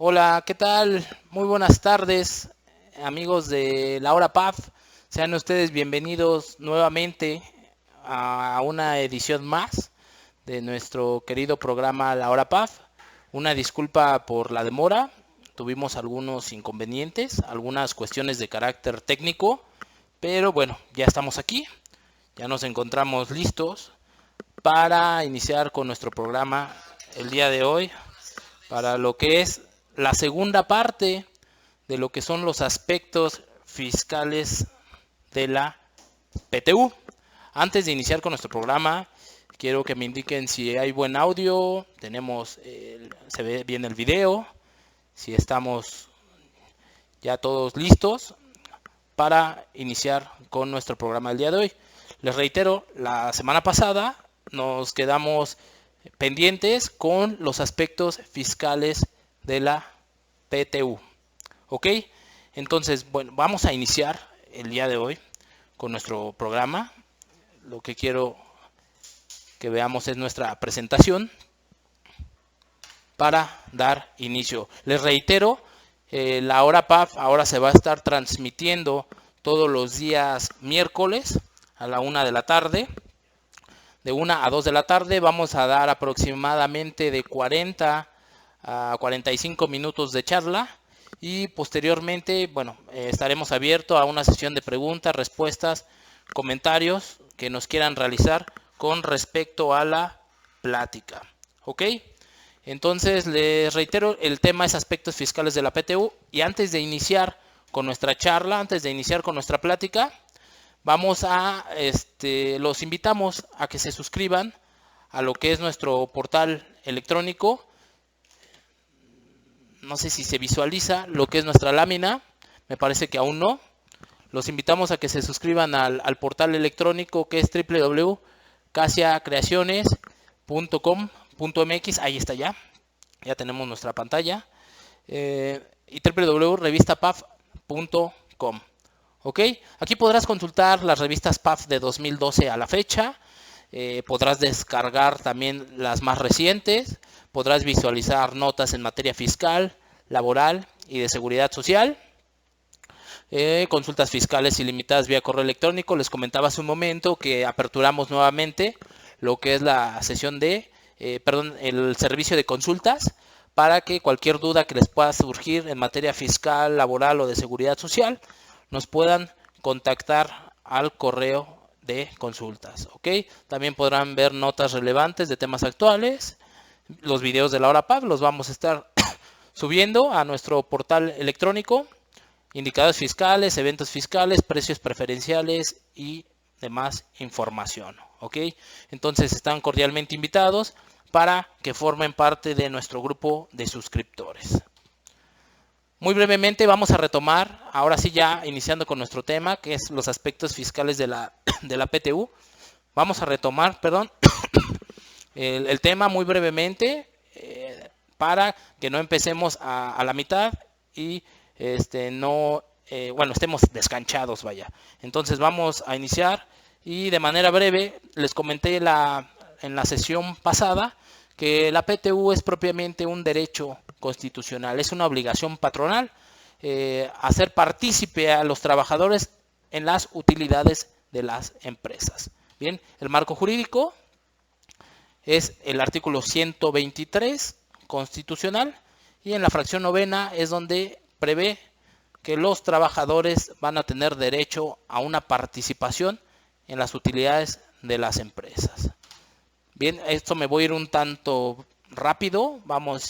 Hola, ¿qué tal? Muy buenas tardes, amigos de la Hora PAF. Sean ustedes bienvenidos nuevamente a una edición más de nuestro querido programa La Hora PAF. Una disculpa por la demora, tuvimos algunos inconvenientes, algunas cuestiones de carácter técnico, pero bueno, ya estamos aquí, ya nos encontramos listos para iniciar con nuestro programa el día de hoy, para lo que es la segunda parte de lo que son los aspectos fiscales de la PTU. Antes de iniciar con nuestro programa, quiero que me indiquen si hay buen audio, se ve bien el video, si estamos ya todos listos para iniciar con nuestro programa del día de hoy. Les reitero, la semana pasada nos quedamos pendientes con los aspectos fiscales de la PTU. ¿Ok? Entonces, bueno, vamos a iniciar el día de hoy con nuestro programa. Lo que quiero que veamos es nuestra presentación para dar inicio. Les reitero, la hora PAF ahora se va a estar transmitiendo todos los días miércoles a la 1 de la tarde. De 1 a 2 de la tarde vamos a dar aproximadamente de 40 a 45 minutos de charla y posteriormente, bueno, estaremos abiertos a una sesión de preguntas, respuestas, comentarios que nos quieran realizar con respecto a la plática. ¿Ok? Entonces, les reitero, el tema es aspectos fiscales de la PTU y antes de iniciar con nuestra charla, antes de iniciar con nuestra plática, los invitamos a que se suscriban a lo que es nuestro portal electrónico. No sé si se visualiza lo que es nuestra lámina, me parece que aún no. Los invitamos a que se suscriban al portal electrónico que es www.casiacreaciones.com.mx. Ahí está ya tenemos nuestra pantalla. Y www.revistapaf.com. ¿Ok? Aquí podrás consultar las revistas PAF de 2012 a la fecha. Podrás descargar también las más recientes. Podrás visualizar notas en materia fiscal, laboral y de seguridad social. Consultas fiscales ilimitadas vía correo electrónico. Les comentaba hace un momento que aperturamos nuevamente lo que es la sesión el servicio de consultas para que cualquier duda que les pueda surgir en materia fiscal, laboral o de seguridad social nos puedan contactar al correo de consultas. ¿Ok? También podrán ver notas relevantes de temas actuales. Los videos de la hora PAF los vamos a estar subiendo a nuestro portal electrónico. Indicadores fiscales, eventos fiscales, precios preferenciales y demás información. ¿Ok? Entonces están cordialmente invitados para que formen parte de nuestro grupo de suscriptores. Muy brevemente vamos a retomar, ahora sí ya iniciando con nuestro tema, que es los aspectos fiscales de la PTU. Vamos a retomar, el tema muy brevemente para que no empecemos a la mitad y estemos descanchados, vaya. Entonces vamos a iniciar y de manera breve les comenté en la sesión pasada que la PTU es propiamente un derecho constitucional, es una obligación patronal hacer partícipe a los trabajadores en las utilidades de las empresas. Bien, el marco jurídico es el artículo 123 constitucional y en la fracción novena es donde prevé que los trabajadores van a tener derecho a una participación en las utilidades de las empresas. Bien, esto me voy a ir un tanto rápido, vamos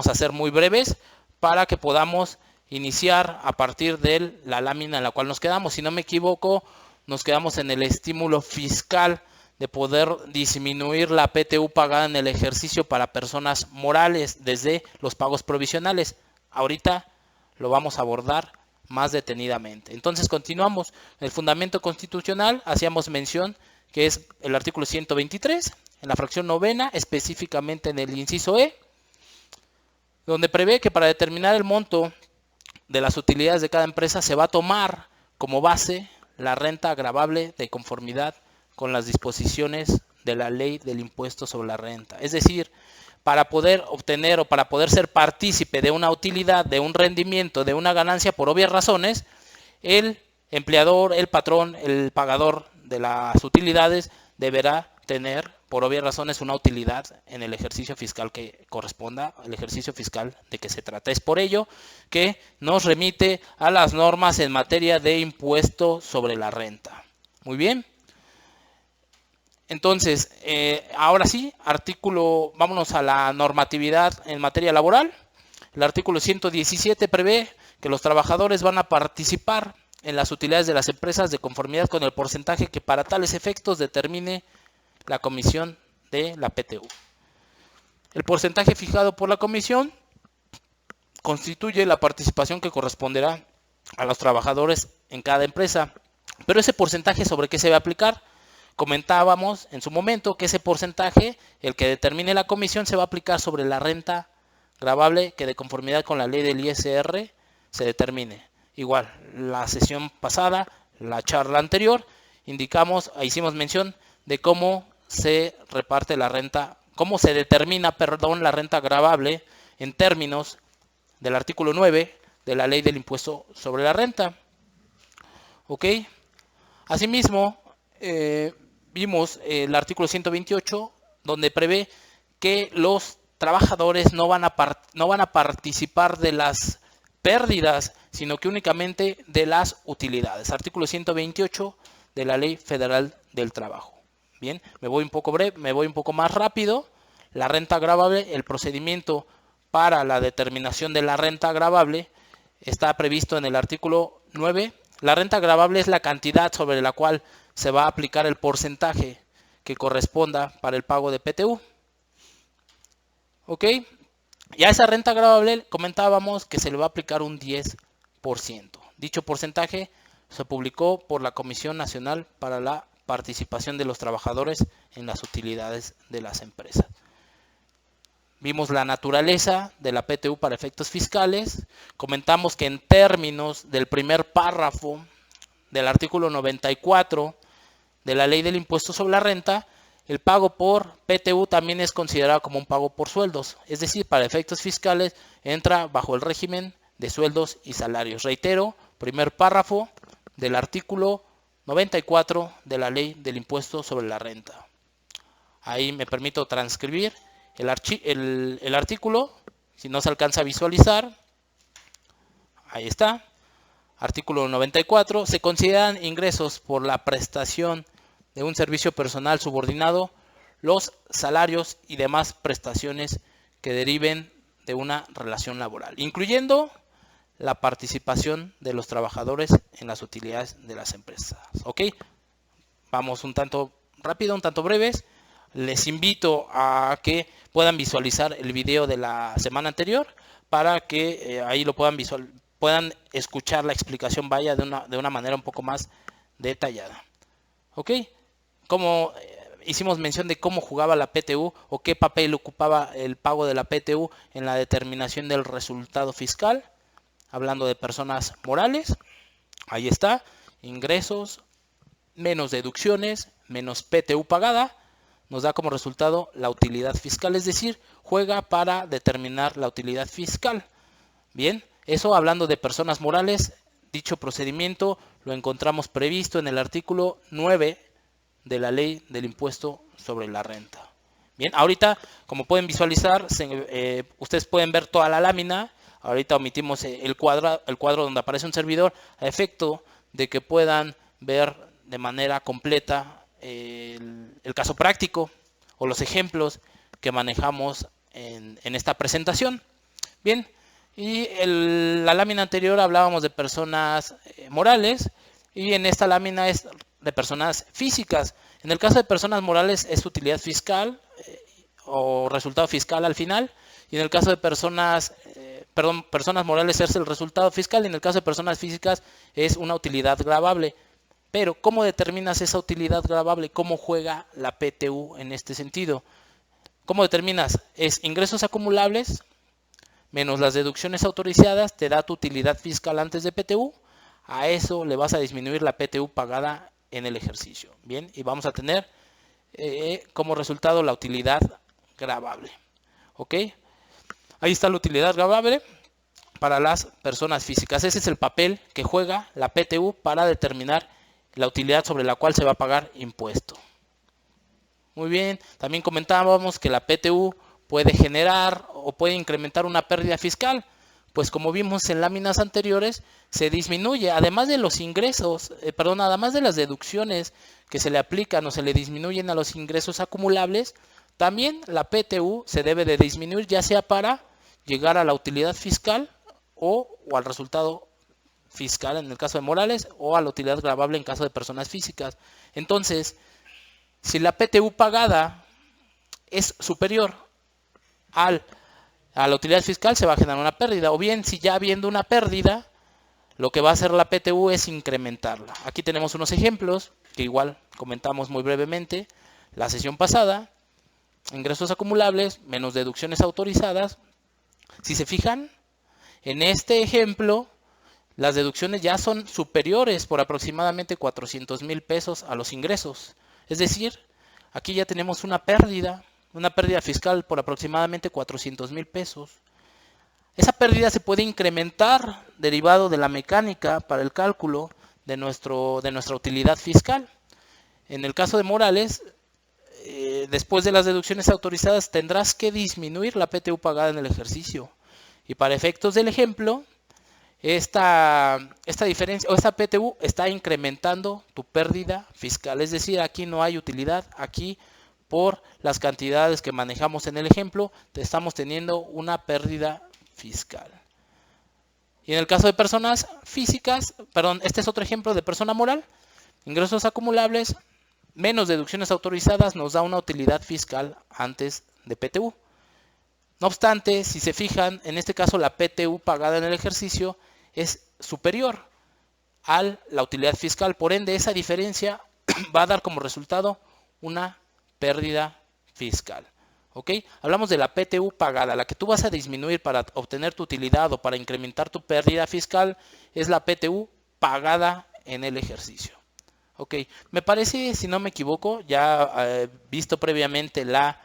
a ser muy breves para que podamos iniciar a partir de la lámina en la cual nos quedamos. Si no me equivoco, nos quedamos en el estímulo fiscal de poder disminuir la PTU pagada en el ejercicio para personas morales desde los pagos provisionales. Ahorita lo vamos a abordar más detenidamente. Entonces continuamos. El fundamento constitucional, hacíamos mención que es el artículo 123, en la fracción novena, específicamente en el inciso E, donde prevé que para determinar el monto de las utilidades de cada empresa se va a tomar como base la renta gravable de conformidad con las disposiciones de la ley del impuesto sobre la renta. Es decir, para poder obtener o para poder ser partícipe de una utilidad, de un rendimiento, de una ganancia, por obvias razones, el empleador, el patrón, el pagador de las utilidades deberá tener, por obvias razones, una utilidad en el ejercicio fiscal que corresponda al ejercicio fiscal de que se trata. Es por ello que nos remite a las normas en materia de impuesto sobre la renta. Muy bien. Entonces, ahora sí, vámonos a la normatividad en materia laboral. El artículo 117 prevé que los trabajadores van a participar en las utilidades de las empresas de conformidad con el porcentaje que para tales efectos determine la comisión de la PTU. El porcentaje fijado por la comisión constituye la participación que corresponderá a los trabajadores en cada empresa. Pero ese porcentaje, ¿sobre qué se va a aplicar? Comentábamos en su momento que ese porcentaje, el que determine la comisión, se va a aplicar sobre la renta gravable que de conformidad con la ley del ISR se determine. Igual, la sesión pasada, la charla anterior, hicimos mención de cómo se reparte la renta, cómo se determina, la renta gravable en términos del artículo 9 de la ley del impuesto sobre la renta. ¿Ok? Asimismo, vimos el artículo 128, donde prevé que los trabajadores no van a participar de las pérdidas, sino que únicamente de las utilidades. Artículo 128 de la Ley Federal del Trabajo. Bien, me voy un poco más rápido. La renta gravable, el procedimiento para la determinación de la renta gravable está previsto en el artículo 9. La renta gravable es la cantidad sobre la cual se va a aplicar el porcentaje que corresponda para el pago de PTU. ¿Ok? Y a esa renta gravable comentábamos que se le va a aplicar un 10%. Dicho porcentaje se publicó por la Comisión Nacional para la Participación de los Trabajadores en las Utilidades de las Empresas. Vimos la naturaleza de la PTU para efectos fiscales. Comentamos que en términos del primer párrafo del artículo 94 de la Ley del Impuesto sobre la Renta, el pago por PTU también es considerado como un pago por sueldos. Es decir, para efectos fiscales entra bajo el régimen de sueldos y salarios. Reitero, primer párrafo del artículo 94 de la Ley del Impuesto sobre la Renta. Ahí me permito transcribir el artículo, si no se alcanza a visualizar. Ahí está. Artículo 94. Se consideran ingresos por la prestación de un servicio personal subordinado los salarios y demás prestaciones que deriven de una relación laboral, incluyendo la participación de los trabajadores en las utilidades de las empresas. ¿Ok? Vamos un tanto rápido, un tanto breves. Les invito a que puedan visualizar el video de la semana anterior para que ahí lo puedan escuchar la explicación de una manera un poco más detallada. ¿Ok? Como hicimos mención de cómo jugaba la PTU o qué papel ocupaba el pago de la PTU en la determinación del resultado fiscal, hablando de personas morales, ahí está, ingresos menos deducciones menos PTU pagada, nos da como resultado la utilidad fiscal, es decir, juega para determinar la utilidad fiscal. Bien, eso hablando de personas morales, dicho procedimiento lo encontramos previsto en el artículo 9 de la Ley del Impuesto sobre la Renta. Bien, ahorita, como pueden visualizar, ustedes pueden ver toda la lámina. Ahorita omitimos el cuadro donde aparece un servidor a efecto de que puedan ver de manera completa el caso práctico o los ejemplos que manejamos en esta presentación. Bien, y la lámina anterior hablábamos de personas morales y en esta lámina es de personas físicas. En el caso de personas morales es utilidad fiscal o resultado fiscal al final, y en el caso de personas morales es el resultado fiscal, y en el caso de personas físicas es una utilidad gravable. Pero ¿cómo determinas esa utilidad gravable? ¿Cómo juega la PTU en este sentido? ¿Cómo determinas? Es ingresos acumulables menos las deducciones autorizadas, te da tu utilidad fiscal antes de PTU. A eso le vas a disminuir la PTU pagada en el ejercicio. Bien, y vamos a tener como resultado la utilidad gravable. ¿Ok? Ahí está la utilidad gravable para las personas físicas. Ese es el papel que juega la PTU para determinar la utilidad sobre la cual se va a pagar impuesto. Muy bien, también comentábamos que la PTU puede generar o puede incrementar una pérdida fiscal, pues como vimos en láminas anteriores, se disminuye, además de los ingresos, además de las deducciones que se le aplican o se le disminuyen a los ingresos acumulables, también la PTU se debe de disminuir, ya sea para llegar a la utilidad fiscal o al resultado fiscal en el caso de morales o a la utilidad gravable en caso de personas físicas. Entonces, si la PTU pagada es superior a la utilidad fiscal, se va a generar una pérdida. O bien, si ya habiendo una pérdida, lo que va a hacer la PTU es incrementarla. Aquí tenemos unos ejemplos que igual comentamos muy brevemente la sesión pasada. Ingresos acumulables menos deducciones autorizadas. Si se fijan, en este ejemplo, las deducciones ya son superiores por aproximadamente 400,000 pesos a los ingresos. Es decir, aquí ya tenemos una pérdida fiscal por aproximadamente 400,000 pesos. Esa pérdida se puede incrementar derivado de la mecánica para el cálculo de nuestra utilidad fiscal. En el caso de morales, después de las deducciones autorizadas tendrás que disminuir la PTU pagada en el ejercicio. Y para efectos del ejemplo, esta diferencia o esta PTU está incrementando tu pérdida fiscal. Es decir, aquí no hay utilidad, aquí por las cantidades que manejamos en el ejemplo, estamos teniendo una pérdida fiscal. Y en el caso de personas físicas, este es otro ejemplo de persona moral, ingresos acumulables menos deducciones autorizadas nos da una utilidad fiscal antes de PTU. No obstante, si se fijan, en este caso la PTU pagada en el ejercicio es superior a la utilidad fiscal. Por ende, esa diferencia va a dar como resultado una pérdida fiscal. ¿Ok? Hablamos de la PTU pagada. La que tú vas a disminuir para obtener tu utilidad o para incrementar tu pérdida fiscal es la PTU pagada en el ejercicio. ¿Ok? Me parece, si no me equivoco, ya visto previamente las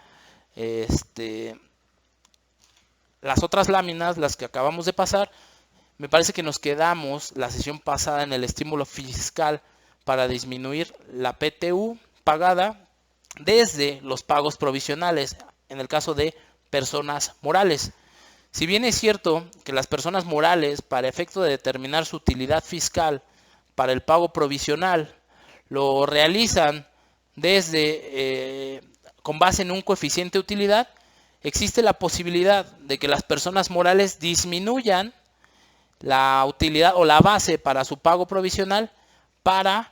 otras láminas, las que acabamos de pasar, me parece que nos quedamos la sesión pasada en el estímulo fiscal para disminuir la PTU pagada desde los pagos provisionales, en el caso de personas morales. Si bien es cierto que las personas morales, para efecto de determinar su utilidad fiscal para el pago provisional, lo realizan con base en un coeficiente de utilidad, existe la posibilidad de que las personas morales disminuyan la utilidad o la base para su pago provisional para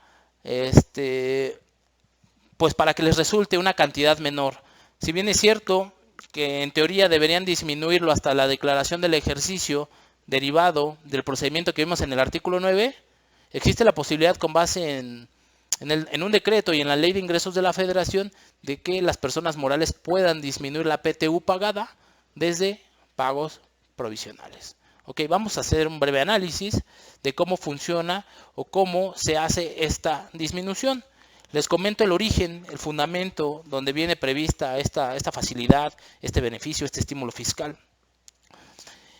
para que les resulte una cantidad menor. Si bien es cierto que en teoría deberían disminuirlo hasta la declaración del ejercicio derivado del procedimiento que vimos en el artículo 9, existe la posibilidad con base en un decreto y en la Ley de Ingresos de la Federación de que las personas morales puedan disminuir la PTU pagada desde pagos provisionales. Ok, vamos a hacer un breve análisis de cómo funciona o cómo se hace esta disminución. Les comento el origen, el fundamento donde viene prevista esta facilidad, este beneficio, este estímulo fiscal.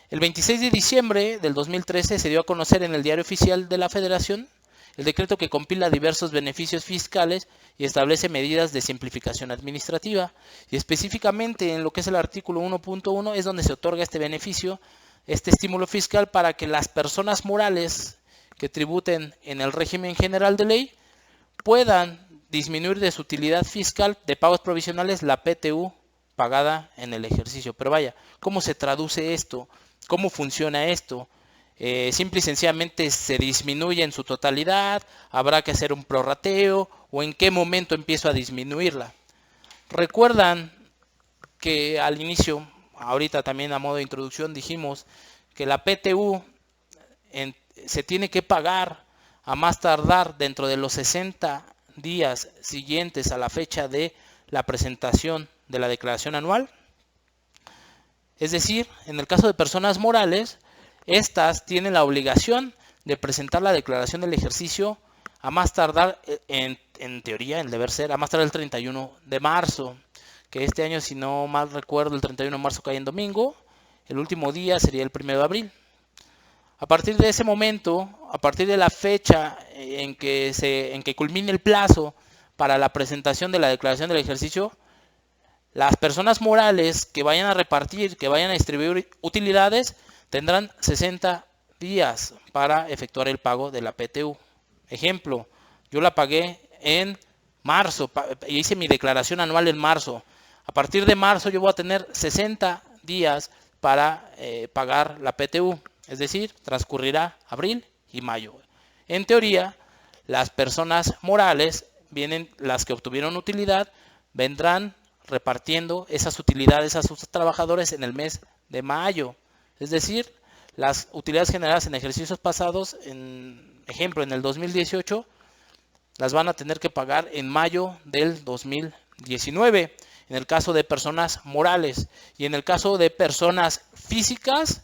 El 26 de diciembre del 2013 se dio a conocer en el Diario Oficial de la Federación el decreto que compila diversos beneficios fiscales y establece medidas de simplificación administrativa. Y específicamente en lo que es el artículo 1.1 es donde se otorga este beneficio, este estímulo fiscal para que las personas morales que tributen en el régimen general de ley puedan disminuir de su utilidad fiscal de pagos provisionales la PTU pagada en el ejercicio. Pero vaya, ¿cómo se traduce esto? ¿Cómo funciona esto? Simple y sencillamente se disminuye en su totalidad, habrá que hacer un prorrateo o en qué momento empiezo a disminuirla. Recuerdan que al inicio, ahorita también a modo de introducción dijimos que la PTU se tiene que pagar a más tardar dentro de los 60 días siguientes a la fecha de la presentación de la declaración anual. Es decir, en el caso de personas morales, estas tienen la obligación de presentar la declaración del ejercicio a más tardar, en teoría, el deber ser, a más tardar el 31 de marzo. que este año, si no mal recuerdo, el 31 de marzo cae en domingo. El último día sería el 1 de abril. A partir de ese momento, a partir de la fecha en que culmine el plazo para la presentación de la declaración del ejercicio, las personas morales que vayan a repartir, que vayan a distribuir utilidades, tendrán 60 días para efectuar el pago de la PTU. Ejemplo, yo la pagué en marzo, hice mi declaración anual en marzo. A partir de marzo yo voy a tener 60 días para pagar la PTU. Es decir, transcurrirá abril y mayo. En teoría, las personas morales, las que obtuvieron utilidad, vendrán repartiendo esas utilidades a sus trabajadores en el mes de mayo. Es decir, las utilidades generadas en ejercicios pasados, ejemplo, en el 2018, las van a tener que pagar en mayo del 2019, en el caso de personas morales. Y en el caso de personas físicas,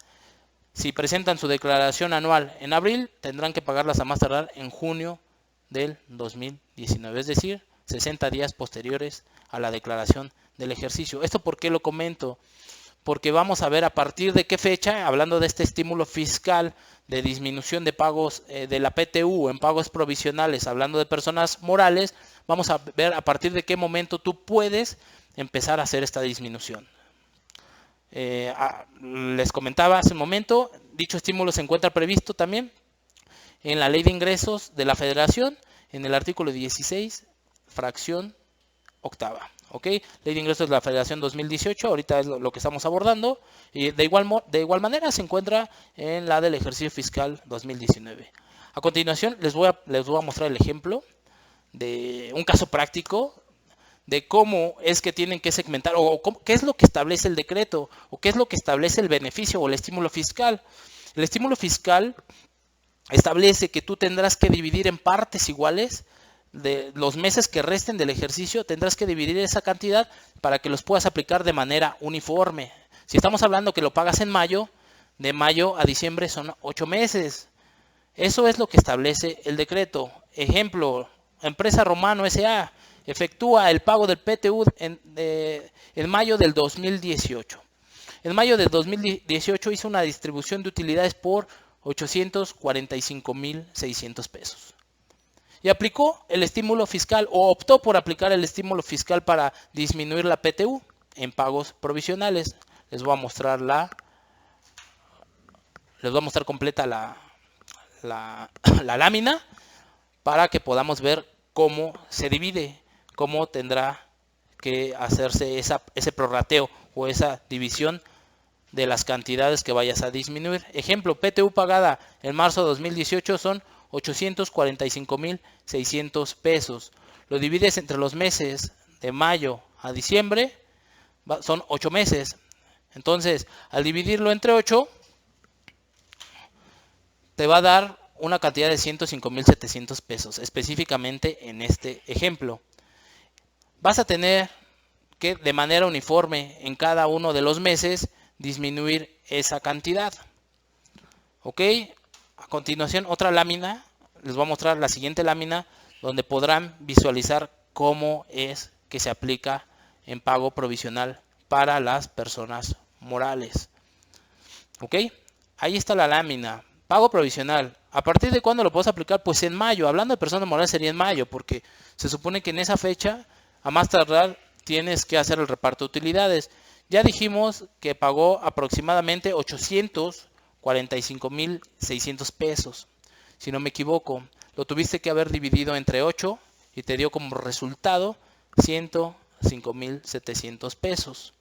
si presentan su declaración anual en abril, tendrán que pagarlas a más tardar en junio del 2019, es decir, 60 días posteriores a la declaración del ejercicio. ¿Esto por qué lo comento? Porque vamos a ver a partir de qué fecha, hablando de este estímulo fiscal de disminución de pagos de la PTU en pagos provisionales, hablando de personas morales, vamos a ver a partir de qué momento tú puedes empezar a hacer esta disminución. Les comentaba hace un momento, dicho estímulo se encuentra previsto también en la Ley de Ingresos de la Federación, en el artículo 16, fracción octava. Ley de Ingresos de la Federación 2018, ahorita es lo que estamos abordando, y de igual manera se encuentra en la del ejercicio fiscal 2019. A continuación les voy a mostrar el ejemplo de un caso práctico de cómo es que tienen que segmentar, o qué es lo que establece el decreto, o qué es lo que establece el beneficio o el estímulo fiscal. El estímulo fiscal establece que tú tendrás que dividir en partes iguales de los meses que resten del ejercicio, tendrás que dividir esa cantidad para que los puedas aplicar de manera uniforme. Si estamos hablando que lo pagas en mayo, de mayo a diciembre son 8 meses. Eso es lo que establece el decreto. Ejemplo, Empresa Romano S.A. efectúa el pago del PTU en mayo del 2018. En mayo del 2018 hizo una distribución de utilidades por 845,600 pesos. Y aplicó el estímulo fiscal, o optó por aplicar el estímulo fiscal para disminuir la PTU en pagos provisionales. Les voy a mostrar completa la lámina para que podamos ver cómo se divide, cómo tendrá que hacerse ese prorrateo o esa división de las cantidades que vayas a disminuir. Ejemplo, PTU pagada en marzo de 2018 son 845,600 pesos. Lo divides entre los meses de mayo a diciembre, son 8 meses. Entonces, al dividirlo entre 8, te va a dar una cantidad de 105,700 pesos, específicamente en este ejemplo. Vas a tener que de manera uniforme en cada uno de los meses disminuir esa cantidad. A continuación, otra lámina, les voy a mostrar la siguiente lámina donde podrán visualizar cómo es que se aplica en pago provisional para las personas morales. Ahí está la lámina. Pago provisional. ¿A partir de cuándo lo puedes aplicar? Pues en mayo. Hablando de personas morales sería en mayo, porque se supone que en esa fecha, a más tardar, tienes que hacer el reparto de utilidades. Ya dijimos que pagó aproximadamente 845,600 pesos. Si no me equivoco, lo tuviste que haber dividido entre 8 y te dio como resultado 105,700 pesos,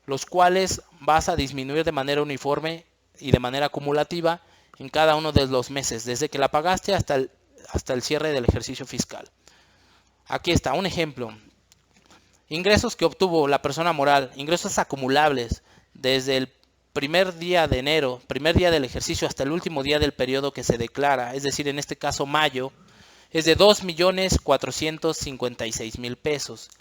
los cuales vas a disminuir de manera uniforme y de manera acumulativa en cada uno de los meses, desde que la pagaste hasta el cierre del ejercicio fiscal. Aquí está un ejemplo. Ingresos que obtuvo la persona moral, ingresos acumulables desde el primer día de enero, primer día del ejercicio hasta el último día del periodo que se declara, es decir, en este caso mayo, es de 2,456,000 pesos.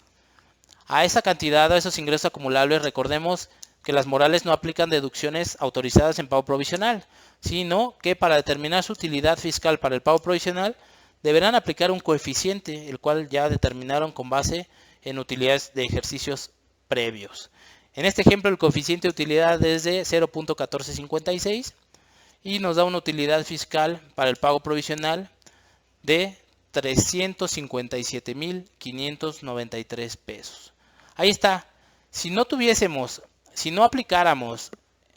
A esa cantidad, a esos ingresos acumulables, recordemos que las morales no aplican deducciones autorizadas en pago provisional, sino que para determinar su utilidad fiscal para el pago provisional deberán aplicar un coeficiente, el cual ya determinaron con base en utilidades de ejercicios previos. En este ejemplo el coeficiente de utilidad es de 0.1456 y nos da una utilidad fiscal para el pago provisional de 357.593 pesos. Ahí está. Si no aplicáramos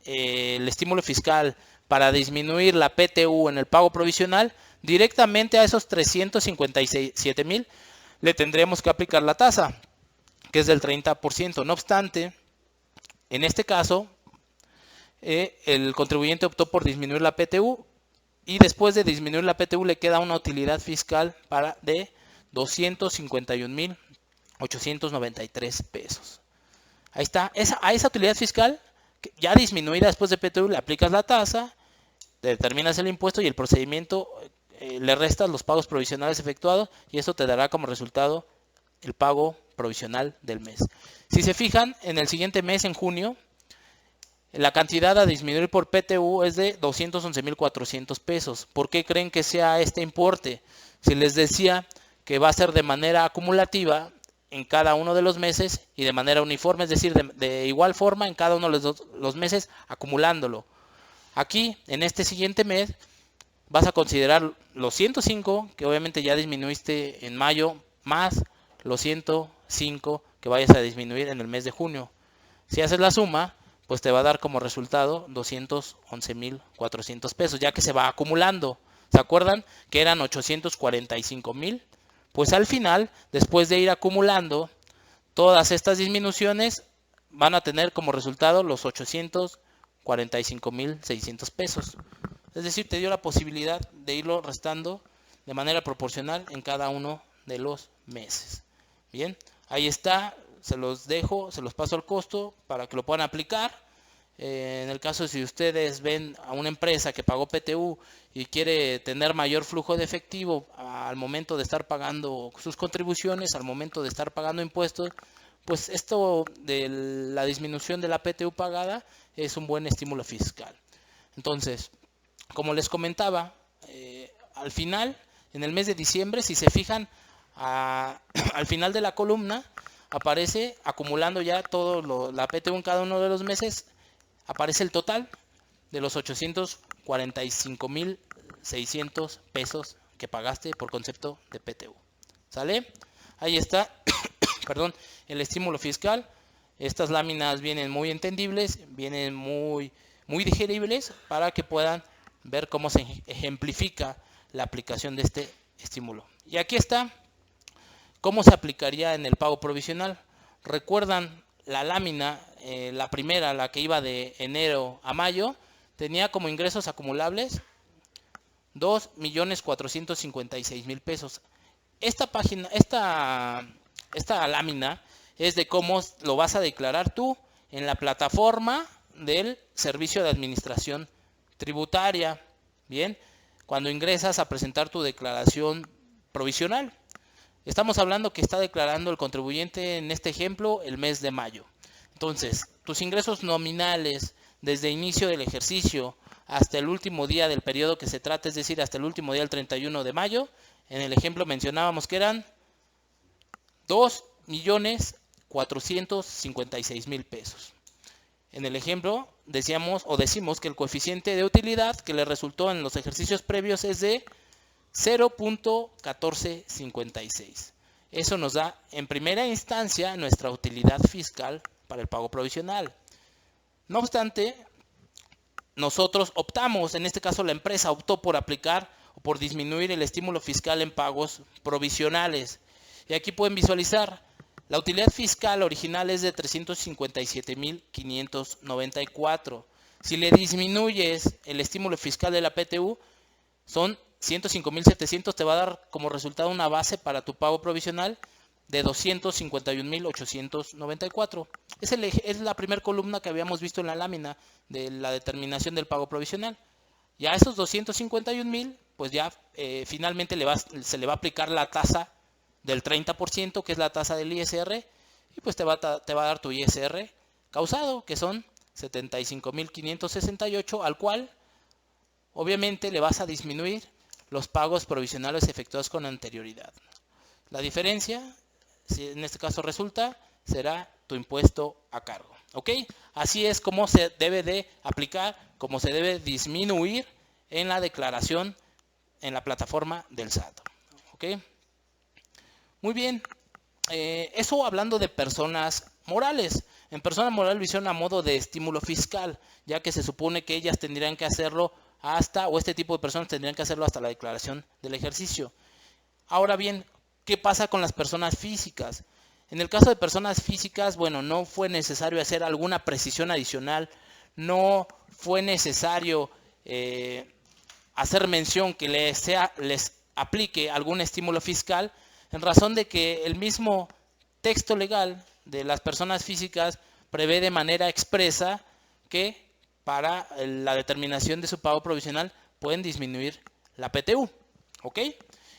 el estímulo fiscal para disminuir la PTU en el pago provisional, directamente a esos 357,000 le tendríamos que aplicar la tasa, que es del 30%. No obstante, en este caso, el contribuyente optó por disminuir la PTU y después de disminuir la PTU le queda una utilidad fiscal de 251,893 pesos. Ahí está. A esa utilidad fiscal ya disminuida después de PTU le aplicas la tasa, determinas el impuesto y el procedimiento le restas los pagos provisionales efectuados y eso te dará como resultado el pago provisional del mes. Si se fijan, en el siguiente mes, en junio, la cantidad a disminuir por PTU es de 211,400 pesos. ¿Por qué creen que sea este importe? Si les decía que va a ser de manera acumulativa en cada uno de los meses y de manera uniforme, es decir, de igual forma en cada uno de los meses, acumulándolo. Aquí, en este siguiente mes, vas a considerar los 105 que obviamente ya disminuiste en mayo, más los 105 que vayas a disminuir en el mes de junio. Si haces la suma, pues te va a dar como resultado 211,400 pesos, ya que se va acumulando. ¿Se acuerdan que eran 845,000? Pues al final, después de ir acumulando todas estas disminuciones, van a tener como resultado los 845,600 pesos. Es decir, te dio la posibilidad de irlo restando de manera proporcional en cada uno de los meses. Bien, ahí está, se los dejo, se los paso al costo para que lo puedan aplicar. En el caso si ustedes ven a una empresa que pagó PTU y quiere tener mayor flujo de efectivo al momento de estar pagando sus contribuciones, al momento de estar pagando impuestos, pues esto de la disminución de la PTU pagada es un buen estímulo fiscal. Entonces, como les comentaba, al final, en el mes de diciembre, si se fijan, al final de la columna aparece acumulando ya todo la PTU en cada uno de los meses, aparece el total de los 845,600 pesos que pagaste por concepto de PTU. ¿Sale? Ahí está, perdón, el estímulo fiscal. Estas láminas vienen muy entendibles, vienen muy digeribles para que puedan ver cómo se ejemplifica la aplicación de este estímulo. Y aquí está cómo se aplicaría en el pago provisional. Recuerdan la lámina, la primera, la que iba de enero a mayo, tenía como ingresos acumulables 2,456,000 pesos. Esta lámina es de cómo lo vas a declarar tú en la plataforma del Servicio de Administración Tributaria. Bien, cuando ingresas a presentar tu declaración provisional. Estamos hablando que está declarando el contribuyente, en este ejemplo, el mes de mayo. Entonces, tus ingresos nominales desde inicio del ejercicio hasta el último día del periodo que se trata, es decir, hasta el último día del 31 de mayo, en el ejemplo mencionábamos que eran 2,456,000 pesos. En el ejemplo decimos que el coeficiente de utilidad que le resultó en los ejercicios previos es de 0.1456. Eso nos da en primera instancia nuestra utilidad fiscal para el pago provisional. No obstante, nosotros optamos, en este caso la empresa optó por aplicar o por disminuir el estímulo fiscal en pagos provisionales. Y aquí pueden visualizar, la utilidad fiscal original es de 357,594. Si le disminuyes el estímulo fiscal de la PTU, son 105,700, te va a dar como resultado una base para tu pago provisional de 251,894. Es la primera columna que habíamos visto en la lámina de la determinación del pago provisional. Ya a esos 251,000, pues ya finalmente se le va a aplicar la tasa del 30%, que es la tasa del ISR, y pues te va a dar tu ISR causado, que son 75,568, al cual obviamente le vas a disminuir los pagos provisionales efectuados con anterioridad. La diferencia, si en este caso resulta, será tu impuesto a cargo. ¿Ok? Así es como se debe de aplicar, como se debe disminuir en la declaración en la plataforma del SAT. ¿Ok? Muy bien. Eso hablando de personas morales. En personas morales lo hicieron a modo de estímulo fiscal, ya que se supone que ellas tendrían que hacerlo o este tipo de personas tendrían que hacerlo hasta la declaración del ejercicio. Ahora bien, ¿qué pasa con las personas físicas? En el caso de personas físicas, bueno, no fue necesario hacer alguna precisión adicional, no fue necesario hacer mención que les aplique algún estímulo fiscal, en razón de que el mismo texto legal de las personas físicas prevé de manera expresa que para la determinación de su pago provisional pueden disminuir la PTU. ¿Ok?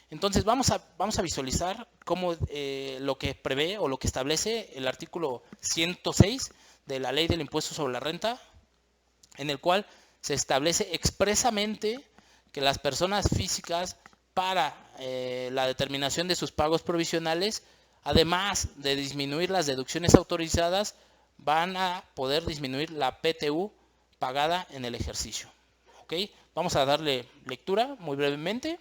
Entonces vamos a visualizar cómo lo que prevé o lo que establece el artículo 106 de la Ley del Impuesto sobre la Renta, en el cual se establece expresamente que las personas físicas para la determinación de sus pagos provisionales, además de disminuir las deducciones autorizadas, van a poder disminuir la PTU pagada en el ejercicio. ¿Ok? Vamos a darle lectura muy brevemente.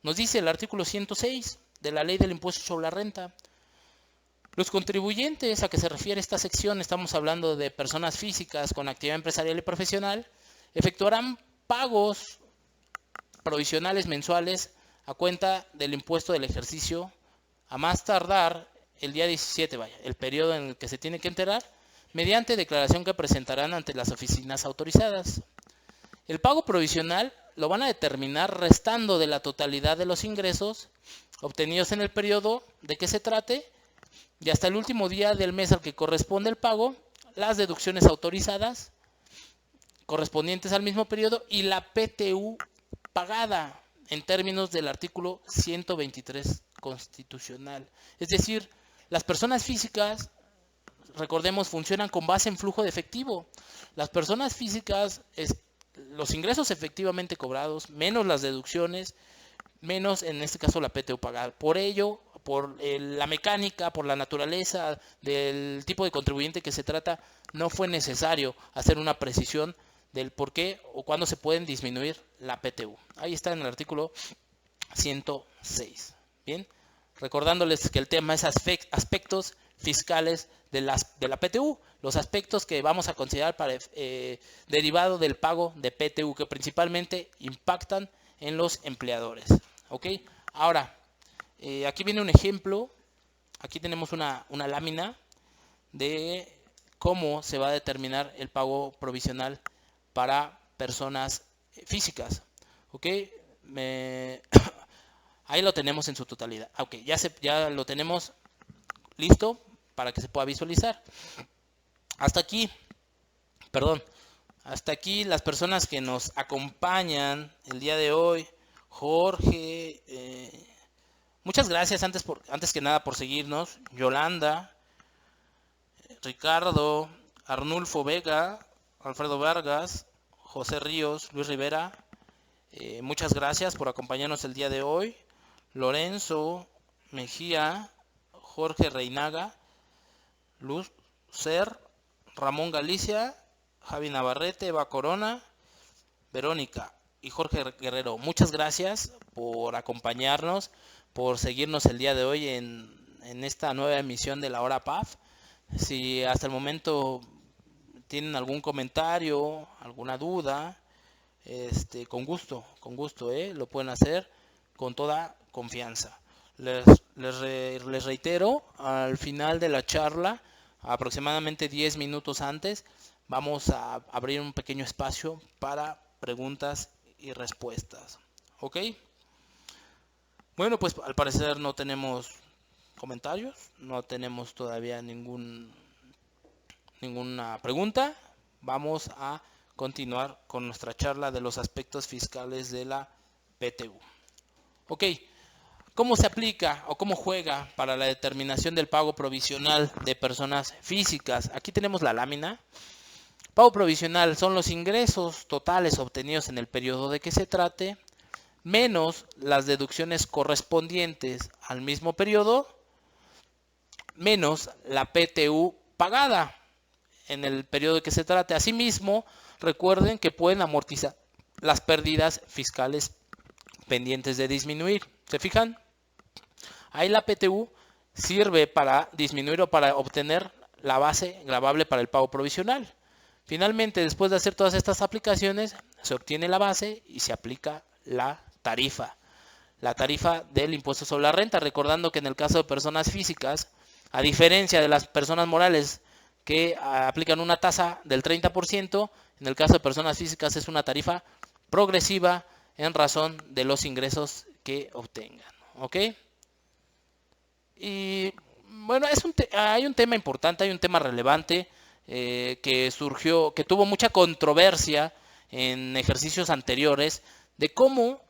Nos dice el artículo 106 de la Ley del Impuesto sobre la Renta: los contribuyentes a que se refiere esta sección, estamos hablando de personas físicas con actividad empresarial y profesional, efectuarán pagos provisionales mensuales a cuenta del impuesto del ejercicio a más tardar el día 17, el periodo en el que se tiene que enterar, mediante declaración que presentarán ante las oficinas autorizadas. El pago provisional lo van a determinar restando de la totalidad de los ingresos obtenidos en el periodo de que se trate y hasta el último día del mes al que corresponde el pago, las deducciones autorizadas correspondientes al mismo periodo y la PTU pagada en términos del artículo 123 constitucional. Es decir, las personas físicas, recordemos, funcionan con base en flujo de efectivo. Las personas físicas, los ingresos efectivamente cobrados, menos las deducciones, menos en este caso la PTU pagada. Por ello, por la mecánica, por la naturaleza del tipo de contribuyente que se trata, no fue necesario hacer una precisión del por qué o cuándo se pueden disminuir la PTU. Ahí está en el artículo 106. Bien, recordándoles que el tema es aspectos fiscales de la PTU, los aspectos que vamos a considerar para derivado del pago de PTU, que principalmente impactan en los empleadores. ¿Ok? Ahora, aquí viene un ejemplo. Aquí tenemos una lámina de cómo se va a determinar el pago provisional para personas físicas. ¿Ok? Ahí lo tenemos en su totalidad. Ok, ya lo tenemos listo para que se pueda visualizar. Hasta aquí las personas que nos acompañan el día de hoy. Jorge, muchas gracias antes que nada por seguirnos. Yolanda, Ricardo, Arnulfo Vega, Alfredo Vargas, José Ríos, Luis Rivera, muchas gracias por acompañarnos el día de hoy. Lorenzo Mejía, Jorge Reinaga, Luz Ser, Ramón Galicia, Javi Navarrete, Eva Corona, Verónica y Jorge Guerrero. Muchas gracias por acompañarnos, por seguirnos el día de hoy en esta nueva emisión de la Hora PAF. Si hasta el momento tienen algún comentario, alguna duda, con gusto, lo pueden hacer con toda confianza. Les reitero, al final de la charla, aproximadamente 10 minutos antes, vamos a abrir un pequeño espacio para preguntas y respuestas. ¿Ok? Bueno, pues al parecer no tenemos comentarios, no tenemos todavía ninguna pregunta. Vamos a continuar con nuestra charla de los aspectos fiscales de la PTU. Ok, ¿cómo se aplica o cómo juega para la determinación del pago provisional de personas físicas? Aquí tenemos la lámina. Pago provisional son los ingresos totales obtenidos en el periodo de que se trate, menos las deducciones correspondientes al mismo periodo, menos la PTU pagada en el periodo de que se trate. Asimismo, recuerden que pueden amortizar las pérdidas fiscales pendientes de disminuir. ¿Se fijan? Ahí la PTU sirve para disminuir o para obtener la base gravable para el pago provisional. Finalmente, después de hacer todas estas aplicaciones, se obtiene la base y se aplica la tarifa del impuesto sobre la renta, recordando que en el caso de personas físicas, a diferencia de las personas morales que aplican una tasa del 30%, en el caso de personas físicas es una tarifa progresiva en razón de los ingresos que obtengan. ¿Ok? Y bueno, hay un tema importante, hay un tema relevante que surgió, que tuvo mucha controversia en ejercicios anteriores, de cómo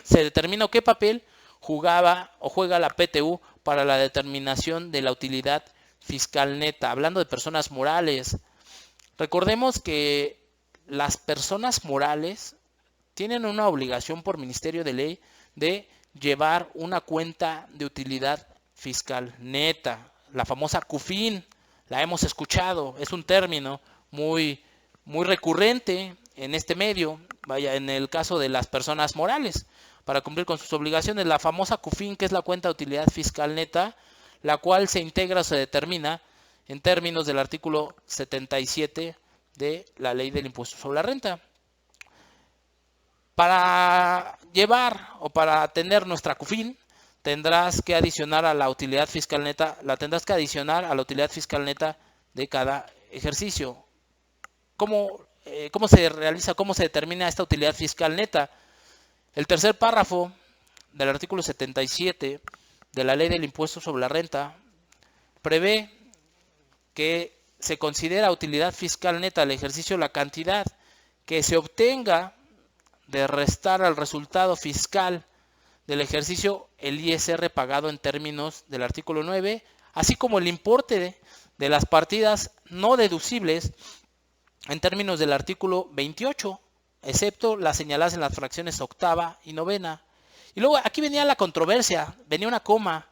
se determina o qué papel jugaba o juega la PTU para la determinación de la utilidad fiscal neta, hablando de personas morales. Recordemos que las personas morales tienen una obligación por Ministerio de Ley de llevar una cuenta de utilidad fiscal neta, la famosa CUFIN. La hemos escuchado, es un término muy recurrente en este medio, vaya, en el caso de las personas morales, para cumplir con sus obligaciones. La famosa CUFIN, que es la cuenta de utilidad fiscal neta, la cual se integra o se determina en términos del artículo 77 de la Ley del Impuesto sobre la Renta. Para llevar o para tener nuestra CUFIN, tendrás que adicionar a la utilidad fiscal neta, de cada ejercicio. ¿Cómo se realiza, cómo se determina esta utilidad fiscal neta? El tercer párrafo del artículo 77 de la Ley del Impuesto sobre la Renta prevé que se considera utilidad fiscal neta del ejercicio la cantidad que se obtenga de restar al resultado fiscal del ejercicio el ISR pagado en términos del artículo 9, así como el importe de las partidas no deducibles en términos del artículo 28, excepto las señaladas en las fracciones octava y novena. Y luego aquí venía la controversia, venía una coma,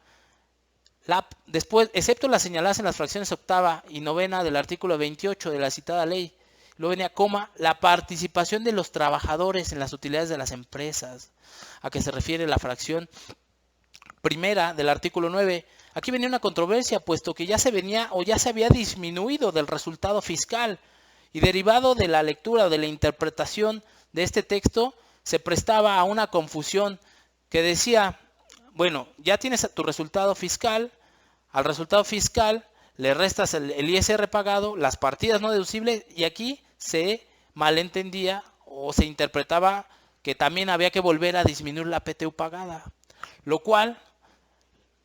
después, excepto las señaladas en las fracciones octava y novena del artículo 28 de la citada ley. Luego venía coma, la participación de los trabajadores en las utilidades de las empresas, a que se refiere la fracción primera del artículo 9. Aquí venía una controversia, puesto que ya se había disminuido del resultado fiscal, y derivado de la lectura o de la interpretación de este texto, se prestaba a una confusión que decía, bueno, ya tienes tu resultado fiscal, al resultado fiscal le restas el ISR pagado, las partidas no deducibles, y aquí se malentendía o se interpretaba que también había que volver a disminuir la PTU pagada, lo cual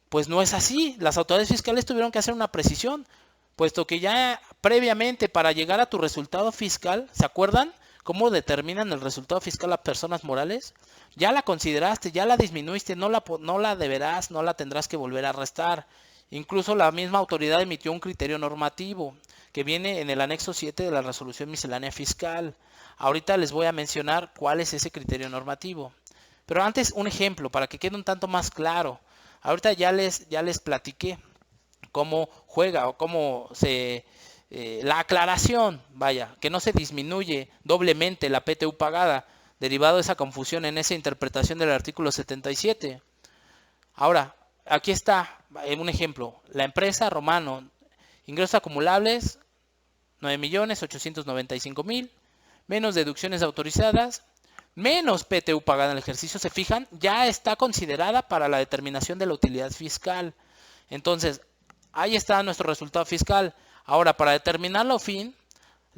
pues no es así. Las autoridades fiscales tuvieron que hacer una precisión, puesto que ya previamente, para llegar a tu resultado fiscal, ¿se acuerdan cómo determinan el resultado fiscal las personas morales? Ya la consideraste, ya la disminuiste, no la deberás, no la tendrás que volver a restar. Incluso la misma autoridad emitió un criterio normativo que viene en el anexo 7 de la resolución miscelánea fiscal. Ahorita les voy a mencionar cuál es ese criterio normativo. Pero antes un ejemplo para que quede un tanto más claro. Ahorita ya les platiqué cómo juega o cómo la aclaración, vaya, que no se disminuye doblemente la PTU pagada, derivado de esa confusión en esa interpretación del artículo 77. Ahora, aquí está un ejemplo. La empresa Romano, ingresos acumulables 9.895.000, menos deducciones autorizadas, menos PTU pagada en el ejercicio, se fijan, ya está considerada para la determinación de la utilidad fiscal. Entonces, ahí está nuestro resultado fiscal. Ahora, para determinar la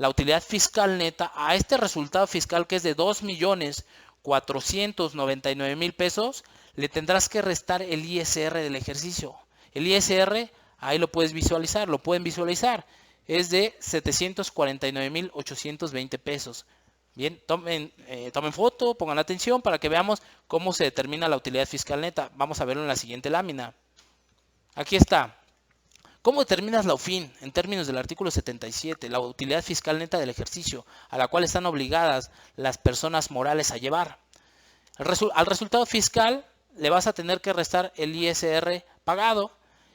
utilidad fiscal neta, a este resultado fiscal que es de 2.499.000 pesos, le tendrás que restar el ISR del ejercicio. El ISR, ahí lo pueden visualizar, es de 749.820 pesos. Bien, tomen foto, pongan atención para que veamos cómo se determina la utilidad fiscal neta. Vamos a verlo en la siguiente lámina. Aquí está. ¿Cómo determinas la UFIN en términos del artículo 77, la utilidad fiscal neta del ejercicio, a la cual están obligadas las personas morales a llevar? Al resultado fiscal le vas a tener que restar el ISR pagado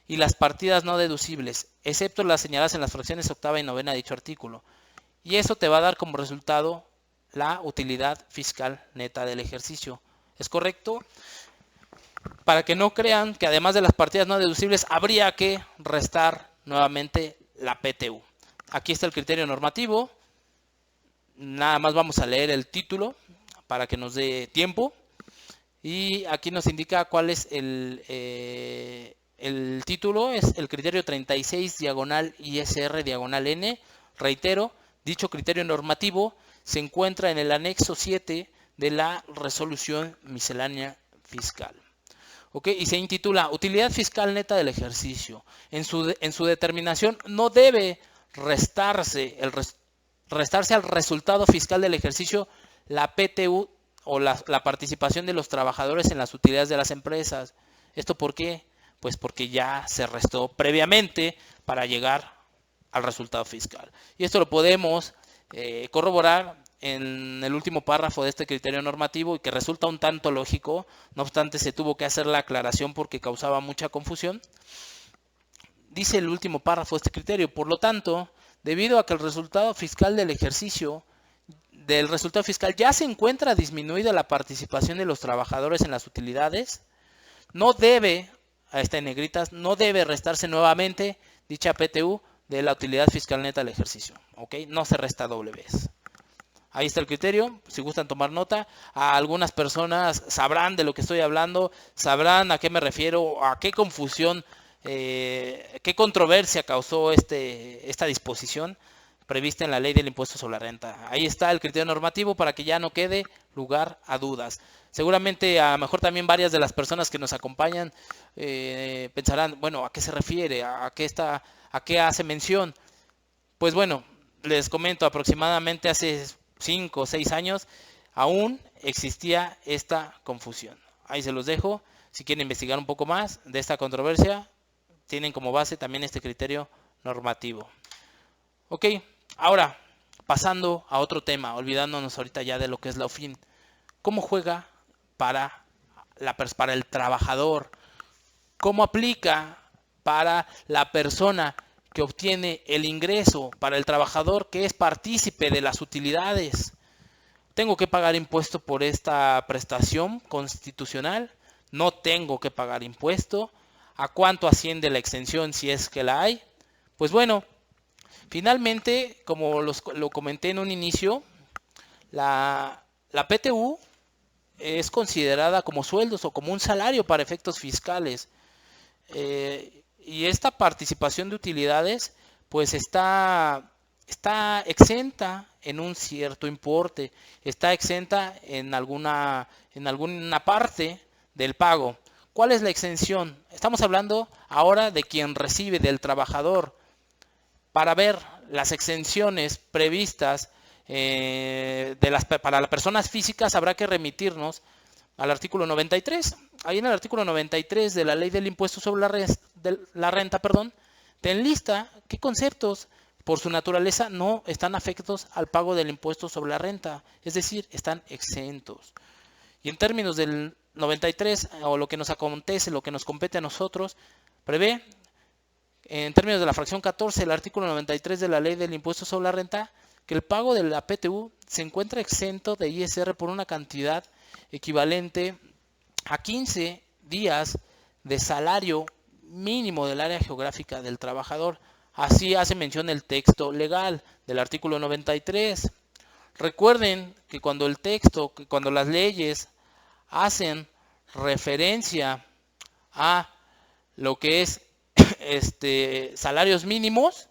y las partidas no deducibles, excepto las señaladas en las fracciones octava y novena de dicho artículo. Y eso te va a dar como resultado la utilidad fiscal neta del ejercicio. ¿Es correcto? Para que no crean que además de las partidas no deducibles habría que restar nuevamente la PTU. Aquí está el criterio normativo. Nada más vamos a leer el título para que nos dé tiempo. Y aquí nos indica cuál es el título. Es el criterio 36 diagonal ISR diagonal N. Reitero, dicho criterio normativo se encuentra en el anexo 7 de la resolución miscelánea fiscal. ¿Ok? Y se intitula Utilidad fiscal neta del ejercicio. En su determinación no debe restarse al resultado fiscal del ejercicio la PTU o la participación de los trabajadores en las utilidades de las empresas. ¿Esto por qué? Pues porque ya se restó previamente para llegar al resultado fiscal. Y esto lo podemos corroborar en el último párrafo de este criterio normativo y que resulta un tanto lógico, no obstante se tuvo que hacer la aclaración porque causaba mucha confusión. Dice el último párrafo de este criterio, por lo tanto, debido a que el resultado fiscal del ejercicio ya se encuentra disminuida la participación de los trabajadores en las utilidades, no debe, ahí está en negritas, no debe restarse nuevamente dicha PTU de la utilidad fiscal neta del ejercicio, ¿ok? No se resta doble vez. Ahí está el criterio, si gustan tomar nota. A algunas personas sabrán de lo que estoy hablando, sabrán a qué me refiero, a qué confusión, qué controversia causó esta disposición prevista en la ley del impuesto sobre la renta. Ahí está el criterio normativo para que ya no quede lugar a dudas. Seguramente a lo mejor también varias de las personas que nos acompañan pensarán, bueno, ¿a qué se refiere? ¿A qué hace mención? Pues bueno, les comento, aproximadamente hace 5 o 6 años aún existía esta confusión. Ahí se los dejo. Si quieren investigar un poco más de esta controversia, tienen como base también este criterio normativo. Ok, ahora pasando a otro tema, olvidándonos ahorita ya de lo que es la OFIN. ¿Cómo juega para el trabajador? ¿Cómo aplica para la persona que obtiene el ingreso, para el trabajador que es partícipe de las utilidades? ¿Tengo que pagar impuesto por esta prestación constitucional? ¿No tengo que pagar impuesto? ¿A cuánto asciende la exención si es que la hay? Pues bueno, finalmente, como lo comenté en un inicio, la PTU es considerada como sueldos o como un salario para efectos fiscales. Y esta participación de utilidades pues está exenta en un cierto importe, está exenta en alguna parte del pago. ¿Cuál es la exención? Estamos hablando ahora de quien recibe, del trabajador. Para ver las exenciones previstas para las personas físicas habrá que remitirnos al artículo 93. Ahí en el artículo 93 de la ley del impuesto sobre la renta, te enlista qué conceptos por su naturaleza no están afectos al pago del impuesto sobre la renta, es decir, están exentos. Y en términos del 93, o lo que nos acontece, lo que nos compete a nosotros, prevé, en términos de la fracción 14, el artículo 93 de la ley del impuesto sobre la renta, que el pago de la PTU se encuentra exento de ISR por una cantidad equivalente a 15 días de salario mínimo del área geográfica del trabajador. Así hace mención el texto legal del artículo 93. Recuerden que cuando las leyes hacen referencia a lo que es salarios mínimos,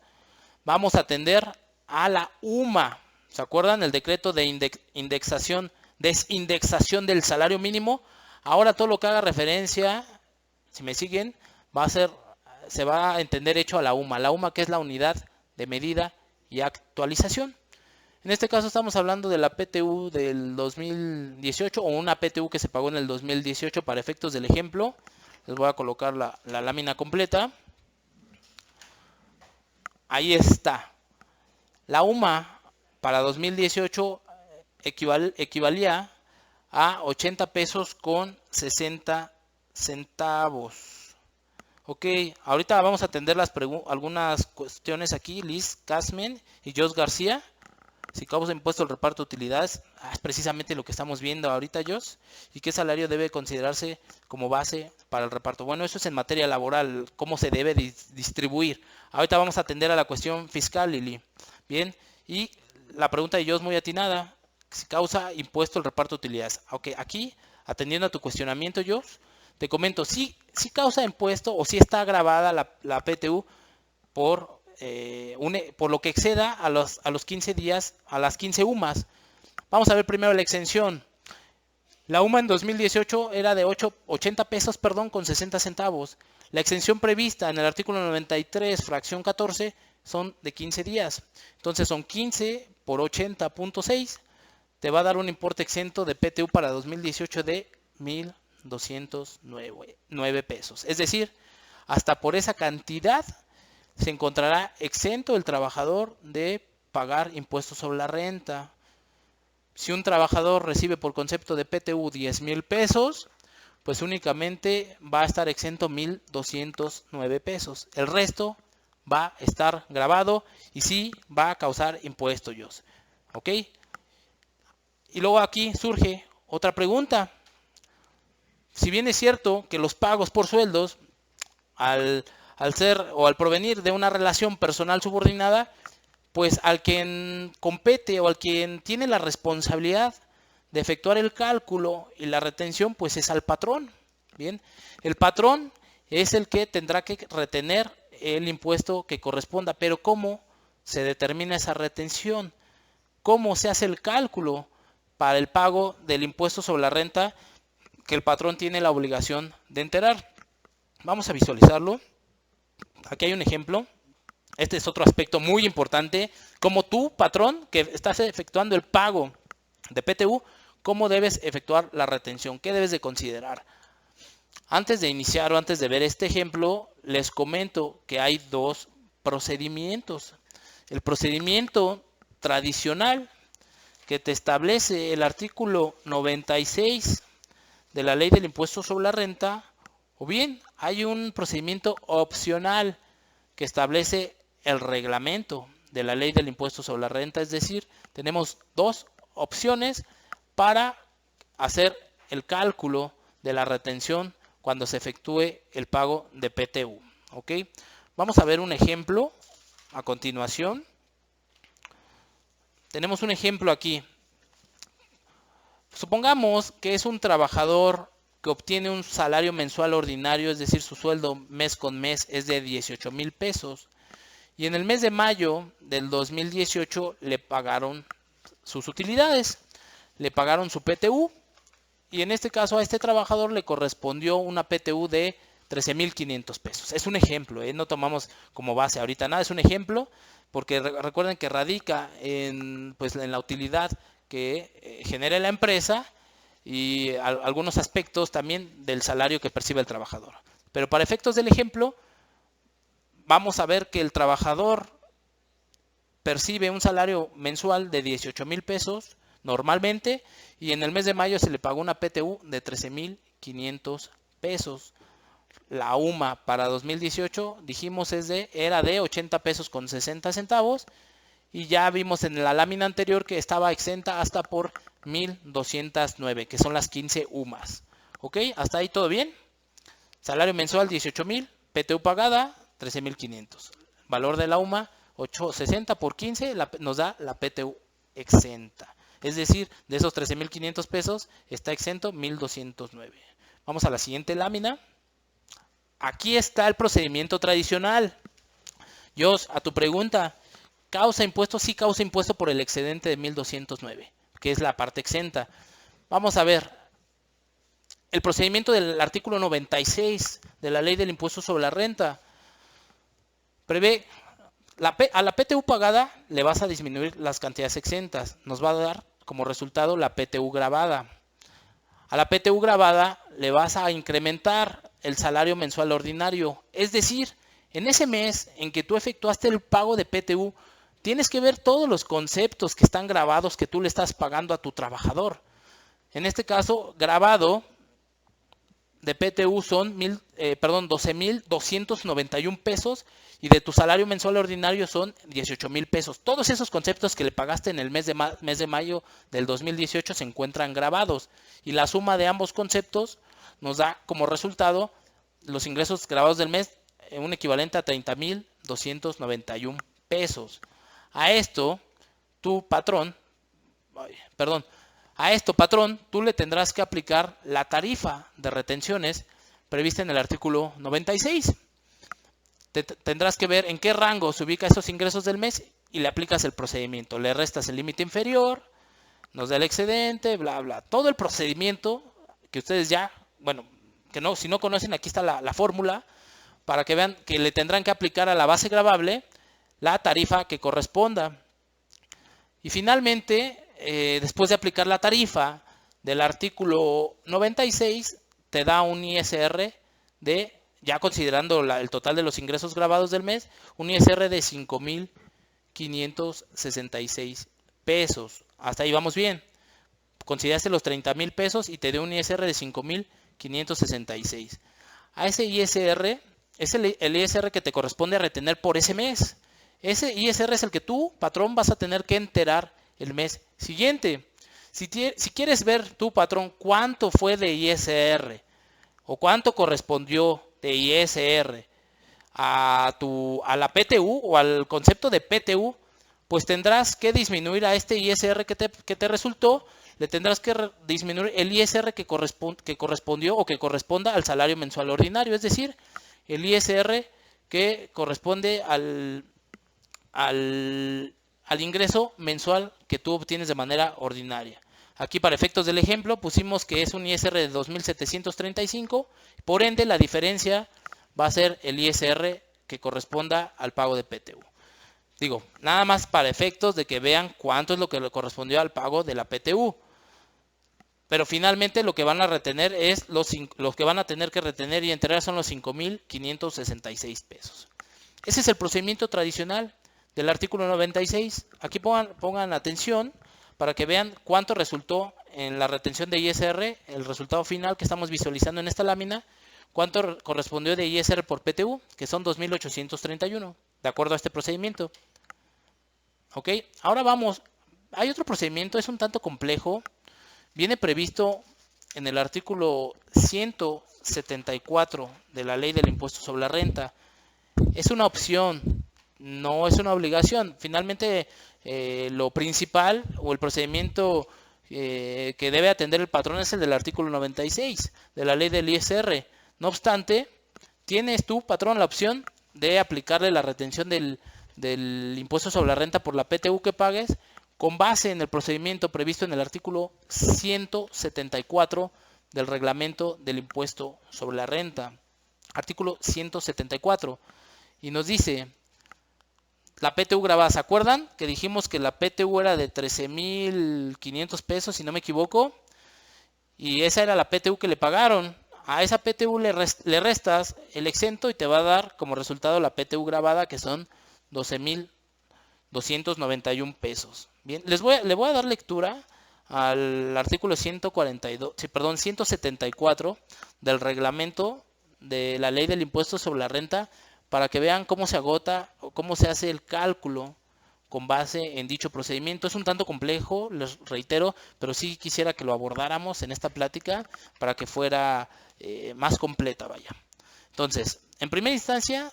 vamos a atender a la UMA. ¿Se acuerdan? El decreto de desindexación del salario mínimo. Ahora todo lo que haga referencia, si me siguen, se va a entender hecho a la UMA. La UMA, que es la unidad de medida y actualización. En este caso estamos hablando de la PTU del 2018 o una PTU que se pagó en el 2018 para efectos del ejemplo. Les voy a colocar la lámina completa. Ahí está. La UMA para 2018 equivalía a 80 pesos con 60 centavos. Ok, ahorita vamos a atender algunas cuestiones aquí. Liz Casmen y Jos García. Si causa impuesto el reparto de utilidades, es precisamente lo que estamos viendo ahorita, Jos. ¿Y qué salario debe considerarse como base para el reparto? Bueno, eso es en materia laboral, cómo se debe distribuir. Ahorita vamos a atender a la cuestión fiscal, Lili. Bien, y la pregunta de Jos muy atinada. Si causa impuesto el reparto de utilidades. Ok, aquí, atendiendo a tu cuestionamiento, Jos, te comento, si causa impuesto o si está grabada la PTU por lo que exceda a los 15 días, a las 15 UMAS. Vamos a ver primero la exención. La UMA en 2018 era de 80 pesos, con 60 centavos. La exención prevista en el artículo 93, fracción 14, son de 15 días. Entonces son 15 por 80.6. Te va a dar un importe exento de PTU para 2018 de 1,209 pesos. Es decir, hasta por esa cantidad se encontrará exento el trabajador de pagar impuestos sobre la renta. Si un trabajador recibe por concepto de PTU 10,000 pesos, pues únicamente va a estar exento 1,209 pesos. El resto va a estar grabado y sí va a causar impuestos. ¿Ok? Y luego aquí surge otra pregunta. Si bien es cierto que los pagos por sueldos, al ser o al provenir de una relación personal subordinada, pues al quien compete o al quien tiene la responsabilidad de efectuar el cálculo y la retención, pues es al patrón. Bien, el patrón es el que tendrá que retener el impuesto que corresponda, pero ¿cómo se determina esa retención? ¿Cómo se hace el cálculo para el pago del impuesto sobre la renta que el patrón tiene la obligación de enterar? Vamos a visualizarlo. Aquí hay un ejemplo. Este es otro aspecto muy importante. Como tú, patrón, que estás efectuando el pago de PTU, ¿cómo debes efectuar la retención? ¿Qué debes de considerar? Antes de iniciar o antes de ver este ejemplo, les comento que hay dos procedimientos. El procedimiento tradicional que te establece el artículo 96 de la Ley del Impuesto sobre la Renta, o bien hay un procedimiento opcional que establece el reglamento de la Ley del Impuesto sobre la Renta. Es decir, tenemos dos opciones para hacer el cálculo de la retención cuando se efectúe el pago de PTU. ¿Ok? Vamos a ver un ejemplo a continuación. Tenemos un ejemplo aquí. Supongamos que es un trabajador que obtiene un salario mensual ordinario, es decir, su sueldo mes con mes es de 18,000 pesos. Y en el mes de mayo del 2018 le pagaron sus utilidades, le pagaron su PTU. Y en este caso a este trabajador le correspondió una PTU de 13,500 pesos. Es un ejemplo, no tomamos como base ahorita nada, es un ejemplo, porque recuerden que radica en la utilidad que genera la empresa y algunos aspectos también del salario que percibe el trabajador. Pero para efectos del ejemplo, vamos a ver que el trabajador percibe un salario mensual de 18,000 pesos normalmente, y en el mes de mayo se le pagó una PTU de 13,500 pesos. La UMA para 2018 dijimos era de 80 pesos con 60 centavos, y ya vimos en la lámina anterior que estaba exenta hasta por 1,209, que son las 15 UMAs. ¿Ok? ¿Hasta ahí todo bien? Salario mensual 18,000, PTU pagada 13,500. Valor de la UMA 860 por 15 nos da la PTU exenta. Es decir, de esos 13,500 pesos está exento 1,209. Vamos a la siguiente lámina. Aquí está el procedimiento tradicional. Jos, a tu pregunta, ¿causa impuesto? Sí causa impuesto por el excedente de 1,209, que es la parte exenta. Vamos a ver. El procedimiento del artículo 96 de la Ley del Impuesto sobre la Renta prevé a la PTU pagada le vas a disminuir las cantidades exentas. Nos va a dar como resultado la PTU gravada. A la PTU gravada le vas a incrementar el salario mensual ordinario. Es decir, en ese mes en que tú efectuaste el pago de PTU, tienes que ver todos los conceptos que están grabados que tú le estás pagando a tu trabajador. En este caso, gravado de PTU son 12,291 pesos y de tu salario mensual ordinario son 18,000 pesos. Todos esos conceptos que le pagaste en el mes de mayo del 2018 se encuentran grabados y la suma de ambos conceptos nos da como resultado los ingresos grabados del mes, un equivalente a 30,291 pesos. A esto, patrón, tú le tendrás que aplicar la tarifa de retenciones prevista en el artículo 96. Tendrás que ver en qué rango se ubica esos ingresos del mes y le aplicas el procedimiento. Le restas el límite inferior, nos da el excedente, bla, bla. Todo el procedimiento que ustedes ya, si no conocen, aquí está la fórmula para que vean que le tendrán que aplicar a la base gravable la tarifa que corresponda. Y finalmente, después de aplicar la tarifa del artículo 96, te da un ISR ya considerando el total de los ingresos grabados del mes, un ISR de 5,566 pesos. Hasta ahí vamos bien. Consideraste los 30,000 pesos y te dio un ISR de 5,566. A ese ISR es el ISR que te corresponde a retener por ese mes. Ese ISR es el que tú, patrón, vas a tener que enterar el mes siguiente. Si quieres ver tu patrón cuánto fue de ISR o cuánto correspondió de ISR a la PTU o al concepto de PTU, pues tendrás que disminuir a este ISR que te resultó, le tendrás que disminuir el ISR que correspondió o que corresponda al salario mensual ordinario, es decir, el ISR que corresponde al ingreso mensual que tú obtienes de manera ordinaria. Aquí para efectos del ejemplo pusimos que es un ISR de 2,735, por ende la diferencia va a ser el ISR que corresponda al pago de PTU. Digo, nada más para efectos de que vean cuánto es lo que le correspondió al pago de la PTU. Pero finalmente lo que van a retener es los que van a tener que retener y entregar son los 5,566 pesos. Ese es el procedimiento tradicional del artículo 96. Aquí pongan atención para que vean cuánto resultó en la retención de ISR, el resultado final que estamos visualizando en esta lámina, cuánto correspondió de ISR por PTU, que son 2,831, de acuerdo a este procedimiento. Ok, ahora vamos, hay otro procedimiento, es un tanto complejo, viene previsto en el artículo 174 de la Ley del Impuesto sobre la Renta. Es una opción, no es una obligación. Finalmente, lo principal o el procedimiento que debe atender el patrón es el del artículo 96 de la ley del ISR. No obstante, tienes tú, patrón, la opción de aplicarle la retención del impuesto sobre la renta por la PTU que pagues con base en el procedimiento previsto en el artículo 174 del reglamento del impuesto sobre la renta. Artículo 174. Y nos dice, la PTU grabada, ¿se acuerdan? Que dijimos que la PTU era de 13,500 pesos, si no me equivoco. Y esa era la PTU que le pagaron. A esa PTU le restas el exento y te va a dar como resultado la PTU grabada, que son 12,291 pesos. Bien, le voy a dar lectura al artículo 174 del reglamento de la ley del impuesto sobre la renta, para que vean cómo se agota o cómo se hace el cálculo con base en dicho procedimiento. Es un tanto complejo, les reitero, pero sí quisiera que lo abordáramos en esta plática para que fuera más completa, vaya. Entonces, en primera instancia,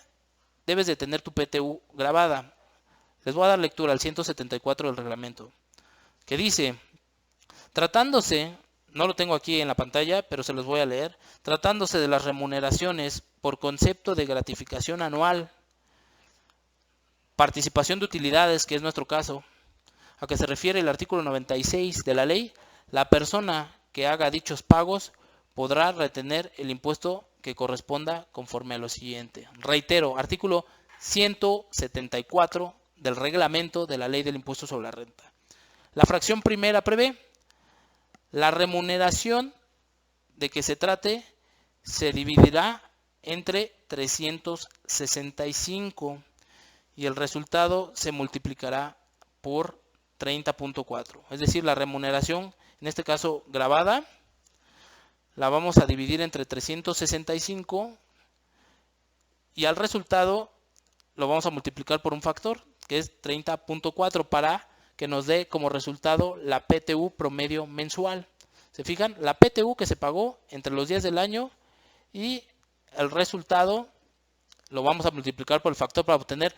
debes de tener tu PTU grabada. Les voy a dar lectura al 174 del reglamento, que dice, tratándose, no lo tengo aquí en la pantalla, pero se los voy a leer, tratándose de las remuneraciones por concepto de gratificación anual, participación de utilidades, que es nuestro caso, a que se refiere el artículo 96 de la ley, la persona que haga dichos pagos podrá retener el impuesto que corresponda conforme a lo siguiente. Reitero, artículo 174 del reglamento de la ley del impuesto sobre la renta. La fracción primera prevé la remuneración de que se trate se dividirá entre 365 y el resultado se multiplicará por 30.4. Es decir, la remuneración, en este caso grabada, la vamos a dividir entre 365 y al resultado lo vamos a multiplicar por un factor que es 30.4 para que nos dé como resultado la PTU promedio mensual. ¿Se fijan? La PTU que se pagó entre los días del año y el resultado lo vamos a multiplicar por el factor para obtener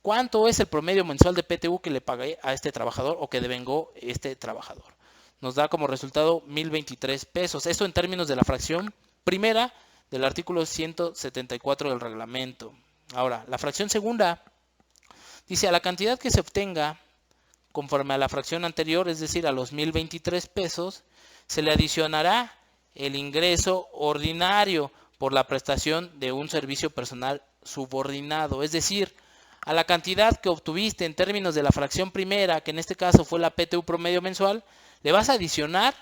cuánto es el promedio mensual de PTU que le pagué a este trabajador o que devengó este trabajador. Nos da como resultado 1,023 pesos. Esto en términos de la fracción primera del artículo 174 del reglamento. Ahora, la fracción segunda dice: a la cantidad que se obtenga conforme a la fracción anterior, es decir, a los 1,023 pesos, se le adicionará el ingreso ordinario por la prestación de un servicio personal subordinado. Es decir, a la cantidad que obtuviste en términos de la fracción primera, que en este caso fue la PTU promedio mensual, le vas a adicionar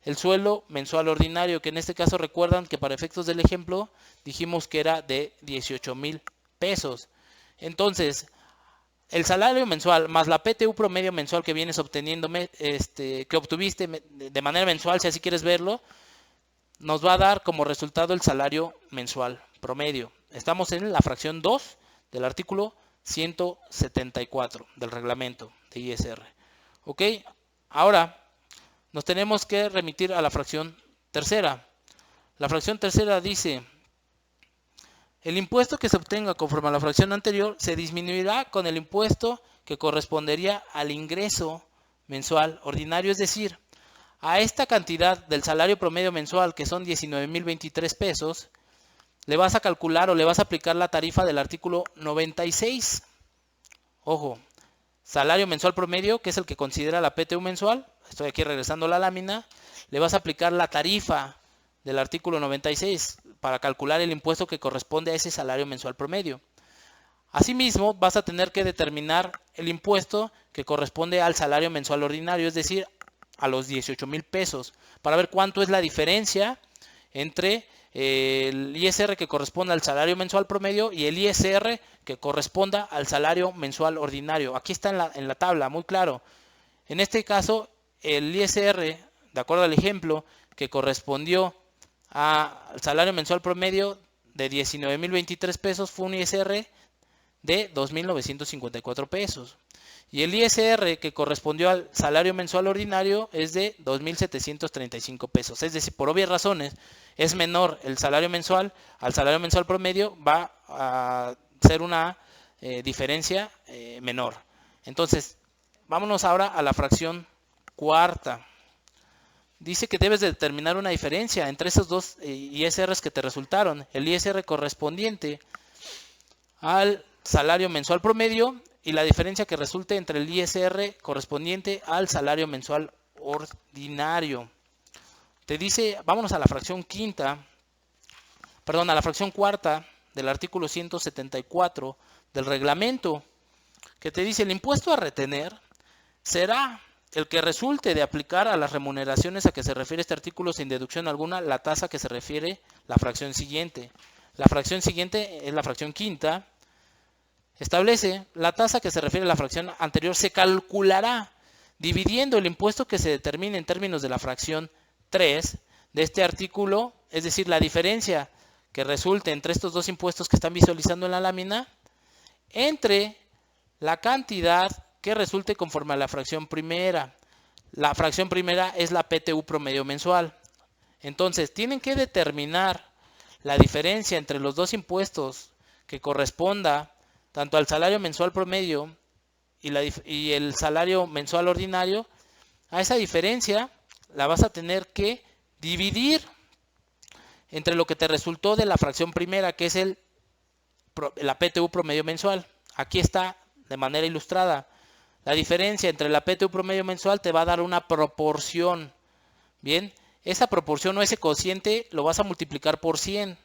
el sueldo mensual ordinario, que en este caso recuerdan que para efectos del ejemplo dijimos que era de 18,000 pesos. Entonces, el salario mensual más la PTU promedio mensual que vienes obteniendo, que obtuviste de manera mensual, si así quieres verlo, nos va a dar como resultado el salario mensual promedio. Estamos en la fracción 2 del artículo 174 del reglamento de ISR. Ok, ahora nos tenemos que remitir a la fracción tercera. La fracción tercera dice: el impuesto que se obtenga conforme a la fracción anterior se disminuirá con el impuesto que correspondería al ingreso mensual ordinario, es decir, a esta cantidad del salario promedio mensual, que son 19,023 pesos, le vas a calcular o le vas a aplicar la tarifa del artículo 96. Ojo, salario mensual promedio, que es el que considera la PTU mensual. Estoy aquí regresando a la lámina. Le vas a aplicar la tarifa del artículo 96 para calcular el impuesto que corresponde a ese salario mensual promedio. Asimismo, vas a tener que determinar el impuesto que corresponde al salario mensual ordinario, es decir, a los 18,000 pesos, para ver cuánto es la diferencia entre el ISR que corresponde al salario mensual promedio y el ISR que corresponda al salario mensual ordinario. Aquí está en la tabla, muy claro. En este caso, el ISR, de acuerdo al ejemplo, que correspondió al salario mensual promedio de 19,023 pesos, fue un ISR de 2,954 pesos. Y el ISR que correspondió al salario mensual ordinario es de 2,735 pesos. Es decir, por obvias razones, es menor el salario mensual al salario mensual promedio, va a ser una diferencia menor. Entonces, vámonos ahora a la fracción cuarta. Dice que debes de determinar una diferencia entre esos dos ISRs que te resultaron. El ISR correspondiente al salario mensual promedio y la diferencia que resulte entre el ISR correspondiente al salario mensual ordinario. Te dice, vámonos a la fracción a la fracción cuarta del artículo 174 del reglamento, que te dice: el impuesto a retener será el que resulte de aplicar a las remuneraciones a que se refiere este artículo sin deducción alguna la tasa que se refiere la fracción siguiente. La fracción siguiente es la fracción quinta. Establece: la tasa que se refiere a la fracción anterior se calculará dividiendo el impuesto que se determine en términos de la fracción 3 de este artículo, es decir, la diferencia que resulte entre estos dos impuestos que están visualizando en la lámina, entre la cantidad que resulte conforme a la fracción primera. La fracción primera es la PTU promedio mensual. Entonces, tienen que determinar la diferencia entre los dos impuestos que corresponda tanto al salario mensual promedio y el salario mensual ordinario. A esa diferencia la vas a tener que dividir entre lo que te resultó de la fracción primera, que es la PTU promedio mensual. Aquí está de manera ilustrada. La diferencia entre la PTU promedio mensual te va a dar una proporción. Bien, esa proporción o ese cociente lo vas a multiplicar por 100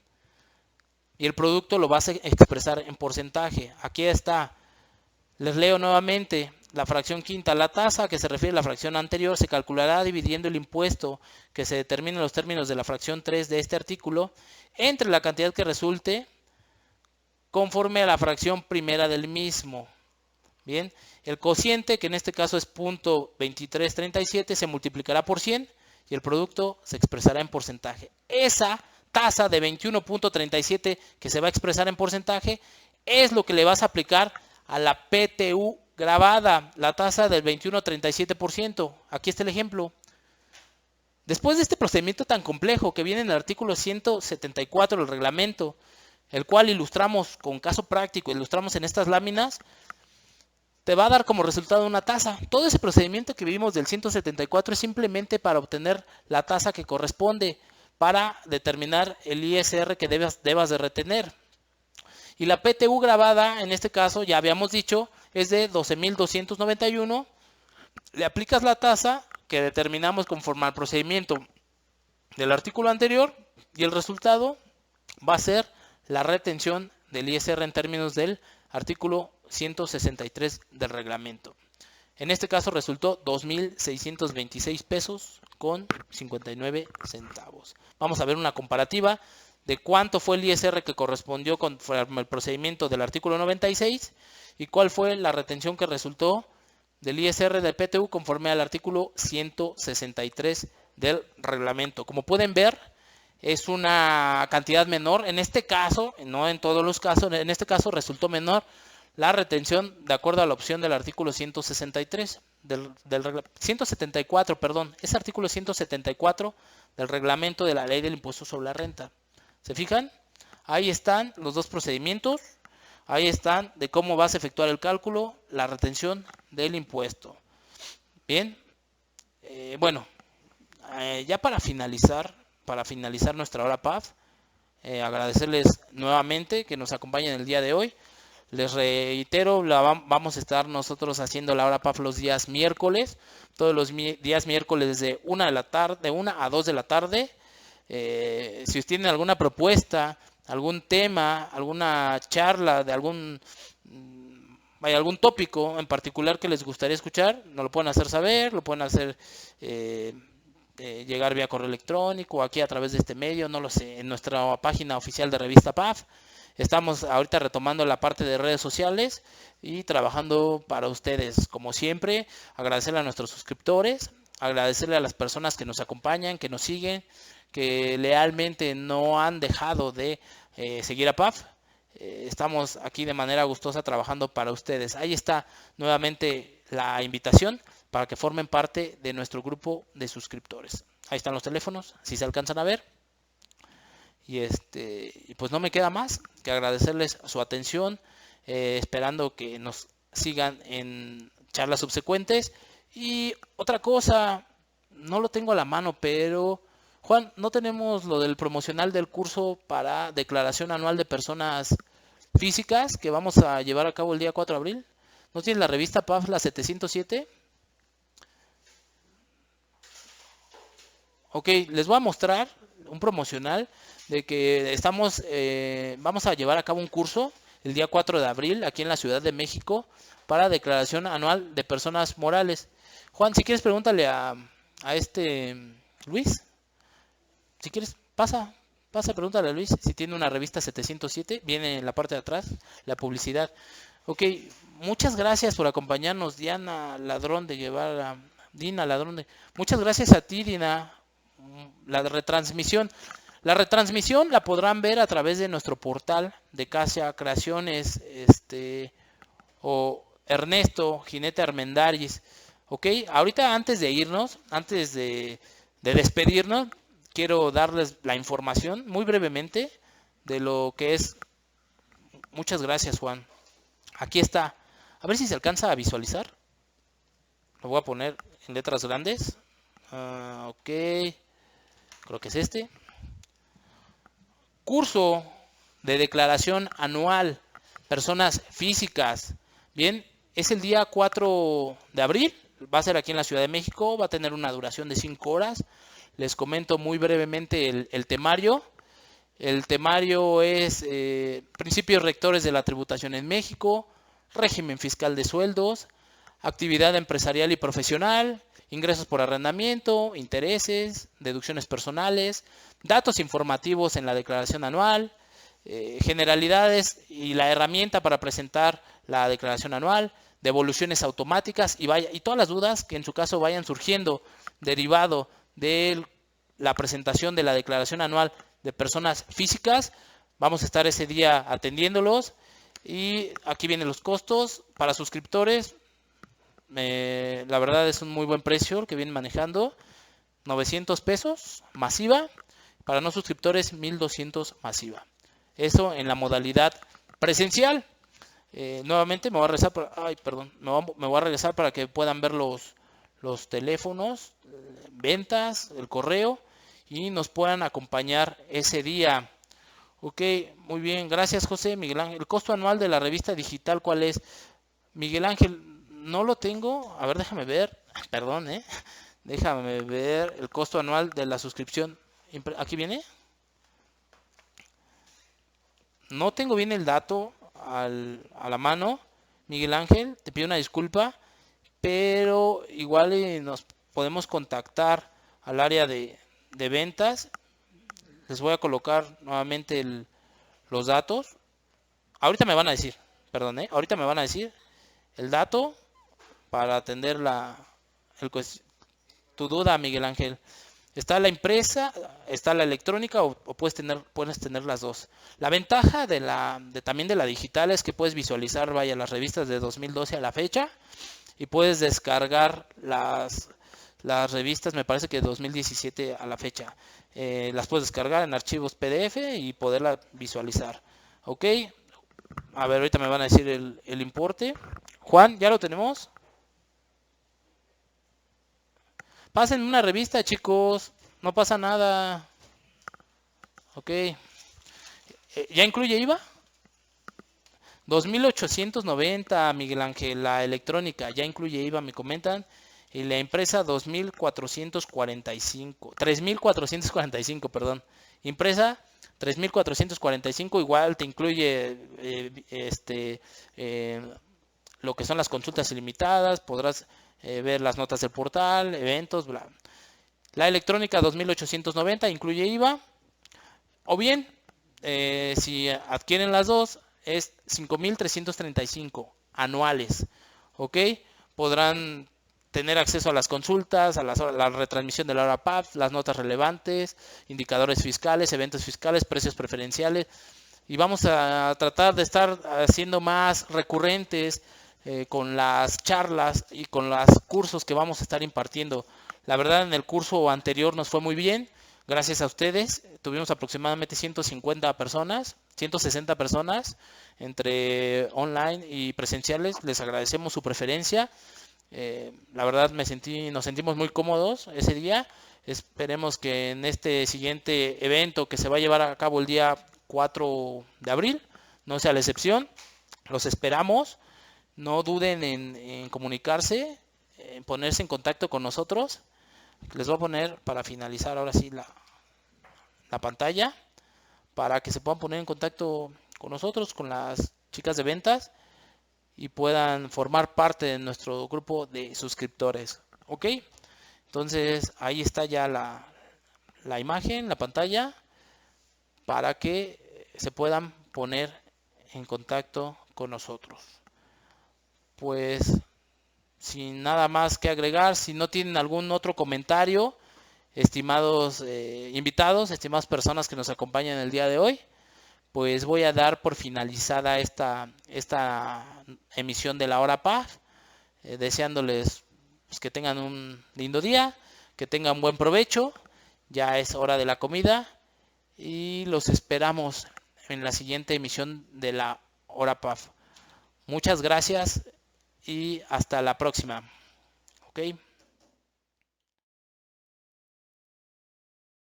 y el producto lo vas a expresar en porcentaje. Aquí está. Les leo nuevamente la fracción quinta. La tasa que se refiere a la fracción anterior se calculará dividiendo el impuesto que se determine en los términos de la fracción 3 de este artículo entre la cantidad que resulte conforme a la fracción primera del mismo. Bien, el cociente, que en este caso es .2337, se multiplicará por 100 y el producto se expresará en porcentaje. Esa tasa de 21.37 que se va a expresar en porcentaje es lo que le vas a aplicar a la PTU grabada, la tasa del 21.37%. Aquí está el ejemplo. Después de este procedimiento tan complejo que viene en el artículo 174 del reglamento, el cual ilustramos con caso práctico, ilustramos en estas láminas, te va a dar como resultado una tasa. Todo ese procedimiento que vimos del 174 es simplemente para obtener la tasa que corresponde para determinar el ISR que debas de retener. Y la PTU grabada, en este caso, ya habíamos dicho, es de 12.291. Le aplicas la tasa que determinamos conforme al procedimiento del artículo anterior y el resultado va a ser la retención del ISR en términos del artículo 163 del reglamento. En este caso resultó 2.626 pesos con 59 centavos. Vamos a ver una comparativa de cuánto fue el ISR que correspondió con el procedimiento del artículo 96 y cuál fue la retención que resultó del ISR del PTU conforme al artículo 163 del reglamento. Como pueden ver, es una cantidad menor. En este caso, no en todos los casos, en este caso resultó menor la retención de acuerdo a la opción del artículo 163 174, perdón, es artículo 174 del reglamento de la ley del impuesto sobre la renta. ¿Se fijan? Ahí están los dos procedimientos. Ahí están de cómo vas a efectuar el cálculo, la retención del impuesto. Bien, bueno, ya para finalizar nuestra hora PAF, agradecerles nuevamente que nos acompañen el día de hoy. Les reitero, vamos a estar nosotros haciendo la hora PAF los días miércoles, todos los días miércoles de 1 a 2 de la tarde. Si ustedes tienen alguna propuesta, algún tema, alguna charla de algún tópico en particular que les gustaría escuchar, nos lo pueden hacer saber, lo pueden hacer llegar vía correo electrónico, aquí a través de este medio, no lo sé, en nuestra página oficial de Revista PAF. Estamos ahorita retomando la parte de redes sociales y trabajando para ustedes. Como siempre, agradecerle a nuestros suscriptores, agradecerle a las personas que nos acompañan, que nos siguen, que lealmente no han dejado de seguir a PAF. Estamos aquí de manera gustosa trabajando para ustedes. Ahí está nuevamente la invitación para que formen parte de nuestro grupo de suscriptores. Ahí están los teléfonos, si se alcanzan a ver. Y pues no me queda más que agradecerles su atención, esperando que nos sigan en charlas subsecuentes. Y otra cosa, no lo tengo a la mano, pero Juan, ¿no tenemos lo del promocional del curso para declaración anual de personas físicas que vamos a llevar a cabo el día 4 de abril? ¿No tienes la revista PAF, la 707? Ok, les voy a mostrar un promocional de que vamos a llevar a cabo un curso el día 4 de abril aquí en la Ciudad de México para declaración anual de personas morales. Juan, si quieres pregúntale a Luis. Si quieres, pasa, pregúntale a Luis si tiene una revista 707, viene en la parte de atrás, la publicidad. Ok, muchas gracias por acompañarnos, Dina Ladrón. Muchas gracias a ti, Dina. La retransmisión la podrán ver a través de nuestro portal de Casia Creaciones, o Ernesto Jinete Armendáriz. Ok, ahorita antes de despedirnos, quiero darles la información muy brevemente de lo que es. Muchas gracias, Juan. Aquí está. A ver si se alcanza a visualizar. Lo voy a poner en letras grandes. Ok. Creo que es este. Curso de declaración anual. Personas físicas. Bien, es el día 4 de abril. Va a ser aquí en la Ciudad de México. Va a tener una duración de 5 horas. Les comento muy brevemente el temario. El temario es principios rectores de la tributación en México, régimen fiscal de sueldos, actividad empresarial y profesional, ingresos por arrendamiento, intereses, deducciones personales, datos informativos en la declaración anual, generalidades y la herramienta para presentar la declaración anual, devoluciones automáticas y todas las dudas que en su caso vayan surgiendo derivado de la presentación de la declaración anual de personas físicas. Vamos a estar ese día atendiéndolos. Y aquí vienen los costos para suscriptores. La verdad es un muy buen precio el que vienen manejando. 900 pesos masiva. Para no suscriptores 1200 masiva. Eso en la modalidad presencial. Nuevamente me voy a regresar me voy a regresar para que puedan ver los teléfonos, ventas, el correo y nos puedan acompañar ese día. Ok, muy bien, gracias José. Miguel Ángel, el costo anual de la revista digital, ¿cuál es? Miguel Ángel, no lo tengo. A ver, déjame ver. Perdón, déjame ver el costo anual de la suscripción. Aquí viene. No tengo bien el dato a la mano. Miguel Ángel, te pido una disculpa, pero igual nos podemos contactar al área de ventas. Les voy a colocar nuevamente los datos. Ahorita me van a decir, perdón, ahorita me van a decir el dato para atender tu duda, Miguel Ángel. Está la impresa, está la electrónica o puedes tener las dos. La ventaja también de la digital es que puedes visualizar, las revistas de 2012 a la fecha y puedes descargar las revistas, me parece que de 2017 a la fecha. Las puedes descargar en archivos PDF y poderla visualizar. Ok, a ver, ahorita me van a decir el importe. Juan, ¿ya lo tenemos? Pasen una revista, chicos. No pasa nada. Ok. ¿Ya incluye IVA? 2.890, Miguel Ángel. La electrónica ya incluye IVA, me comentan. Y la impresa 2.445. 3.445, perdón. Impresa 3.445. Igual te incluye lo que son las consultas ilimitadas. Podrás ver las notas del portal, eventos, bla. La electrónica 2.890 incluye IVA. O bien, si adquieren las dos, es 5.335 anuales. ¿Ok? Podrán tener acceso a las consultas, a la retransmisión de la hora PAF, las notas relevantes, indicadores fiscales, eventos fiscales, precios preferenciales. Y vamos a tratar de estar haciendo más recurrentes con las charlas y con los cursos que vamos a estar impartiendo. La verdad, en el curso anterior nos fue muy bien. Gracias a ustedes, tuvimos aproximadamente 150 personas, 160 personas, entre online y presenciales. Les agradecemos su preferencia. La verdad nos sentimos muy cómodos ese día. Esperemos que en este siguiente evento que se va a llevar a cabo el día 4 de abril, no sea la excepción. Los esperamos. No duden en comunicarse, en ponerse en contacto con nosotros. Les voy a poner para finalizar ahora sí la pantalla para que se puedan poner en contacto con nosotros, con las chicas de ventas y puedan formar parte de nuestro grupo de suscriptores. Ok, entonces ahí está ya la imagen, la pantalla, para que se puedan poner en contacto con nosotros. Pues sin nada más que agregar, si no tienen algún otro comentario, estimados invitados, estimadas personas que nos acompañan el día de hoy, pues voy a dar por finalizada esta emisión de la hora PAF, deseándoles pues, que tengan un lindo día, que tengan buen provecho. Ya es hora de la comida y los esperamos en la siguiente emisión de la hora PAF. Muchas gracias y hasta la próxima. ¿Ok?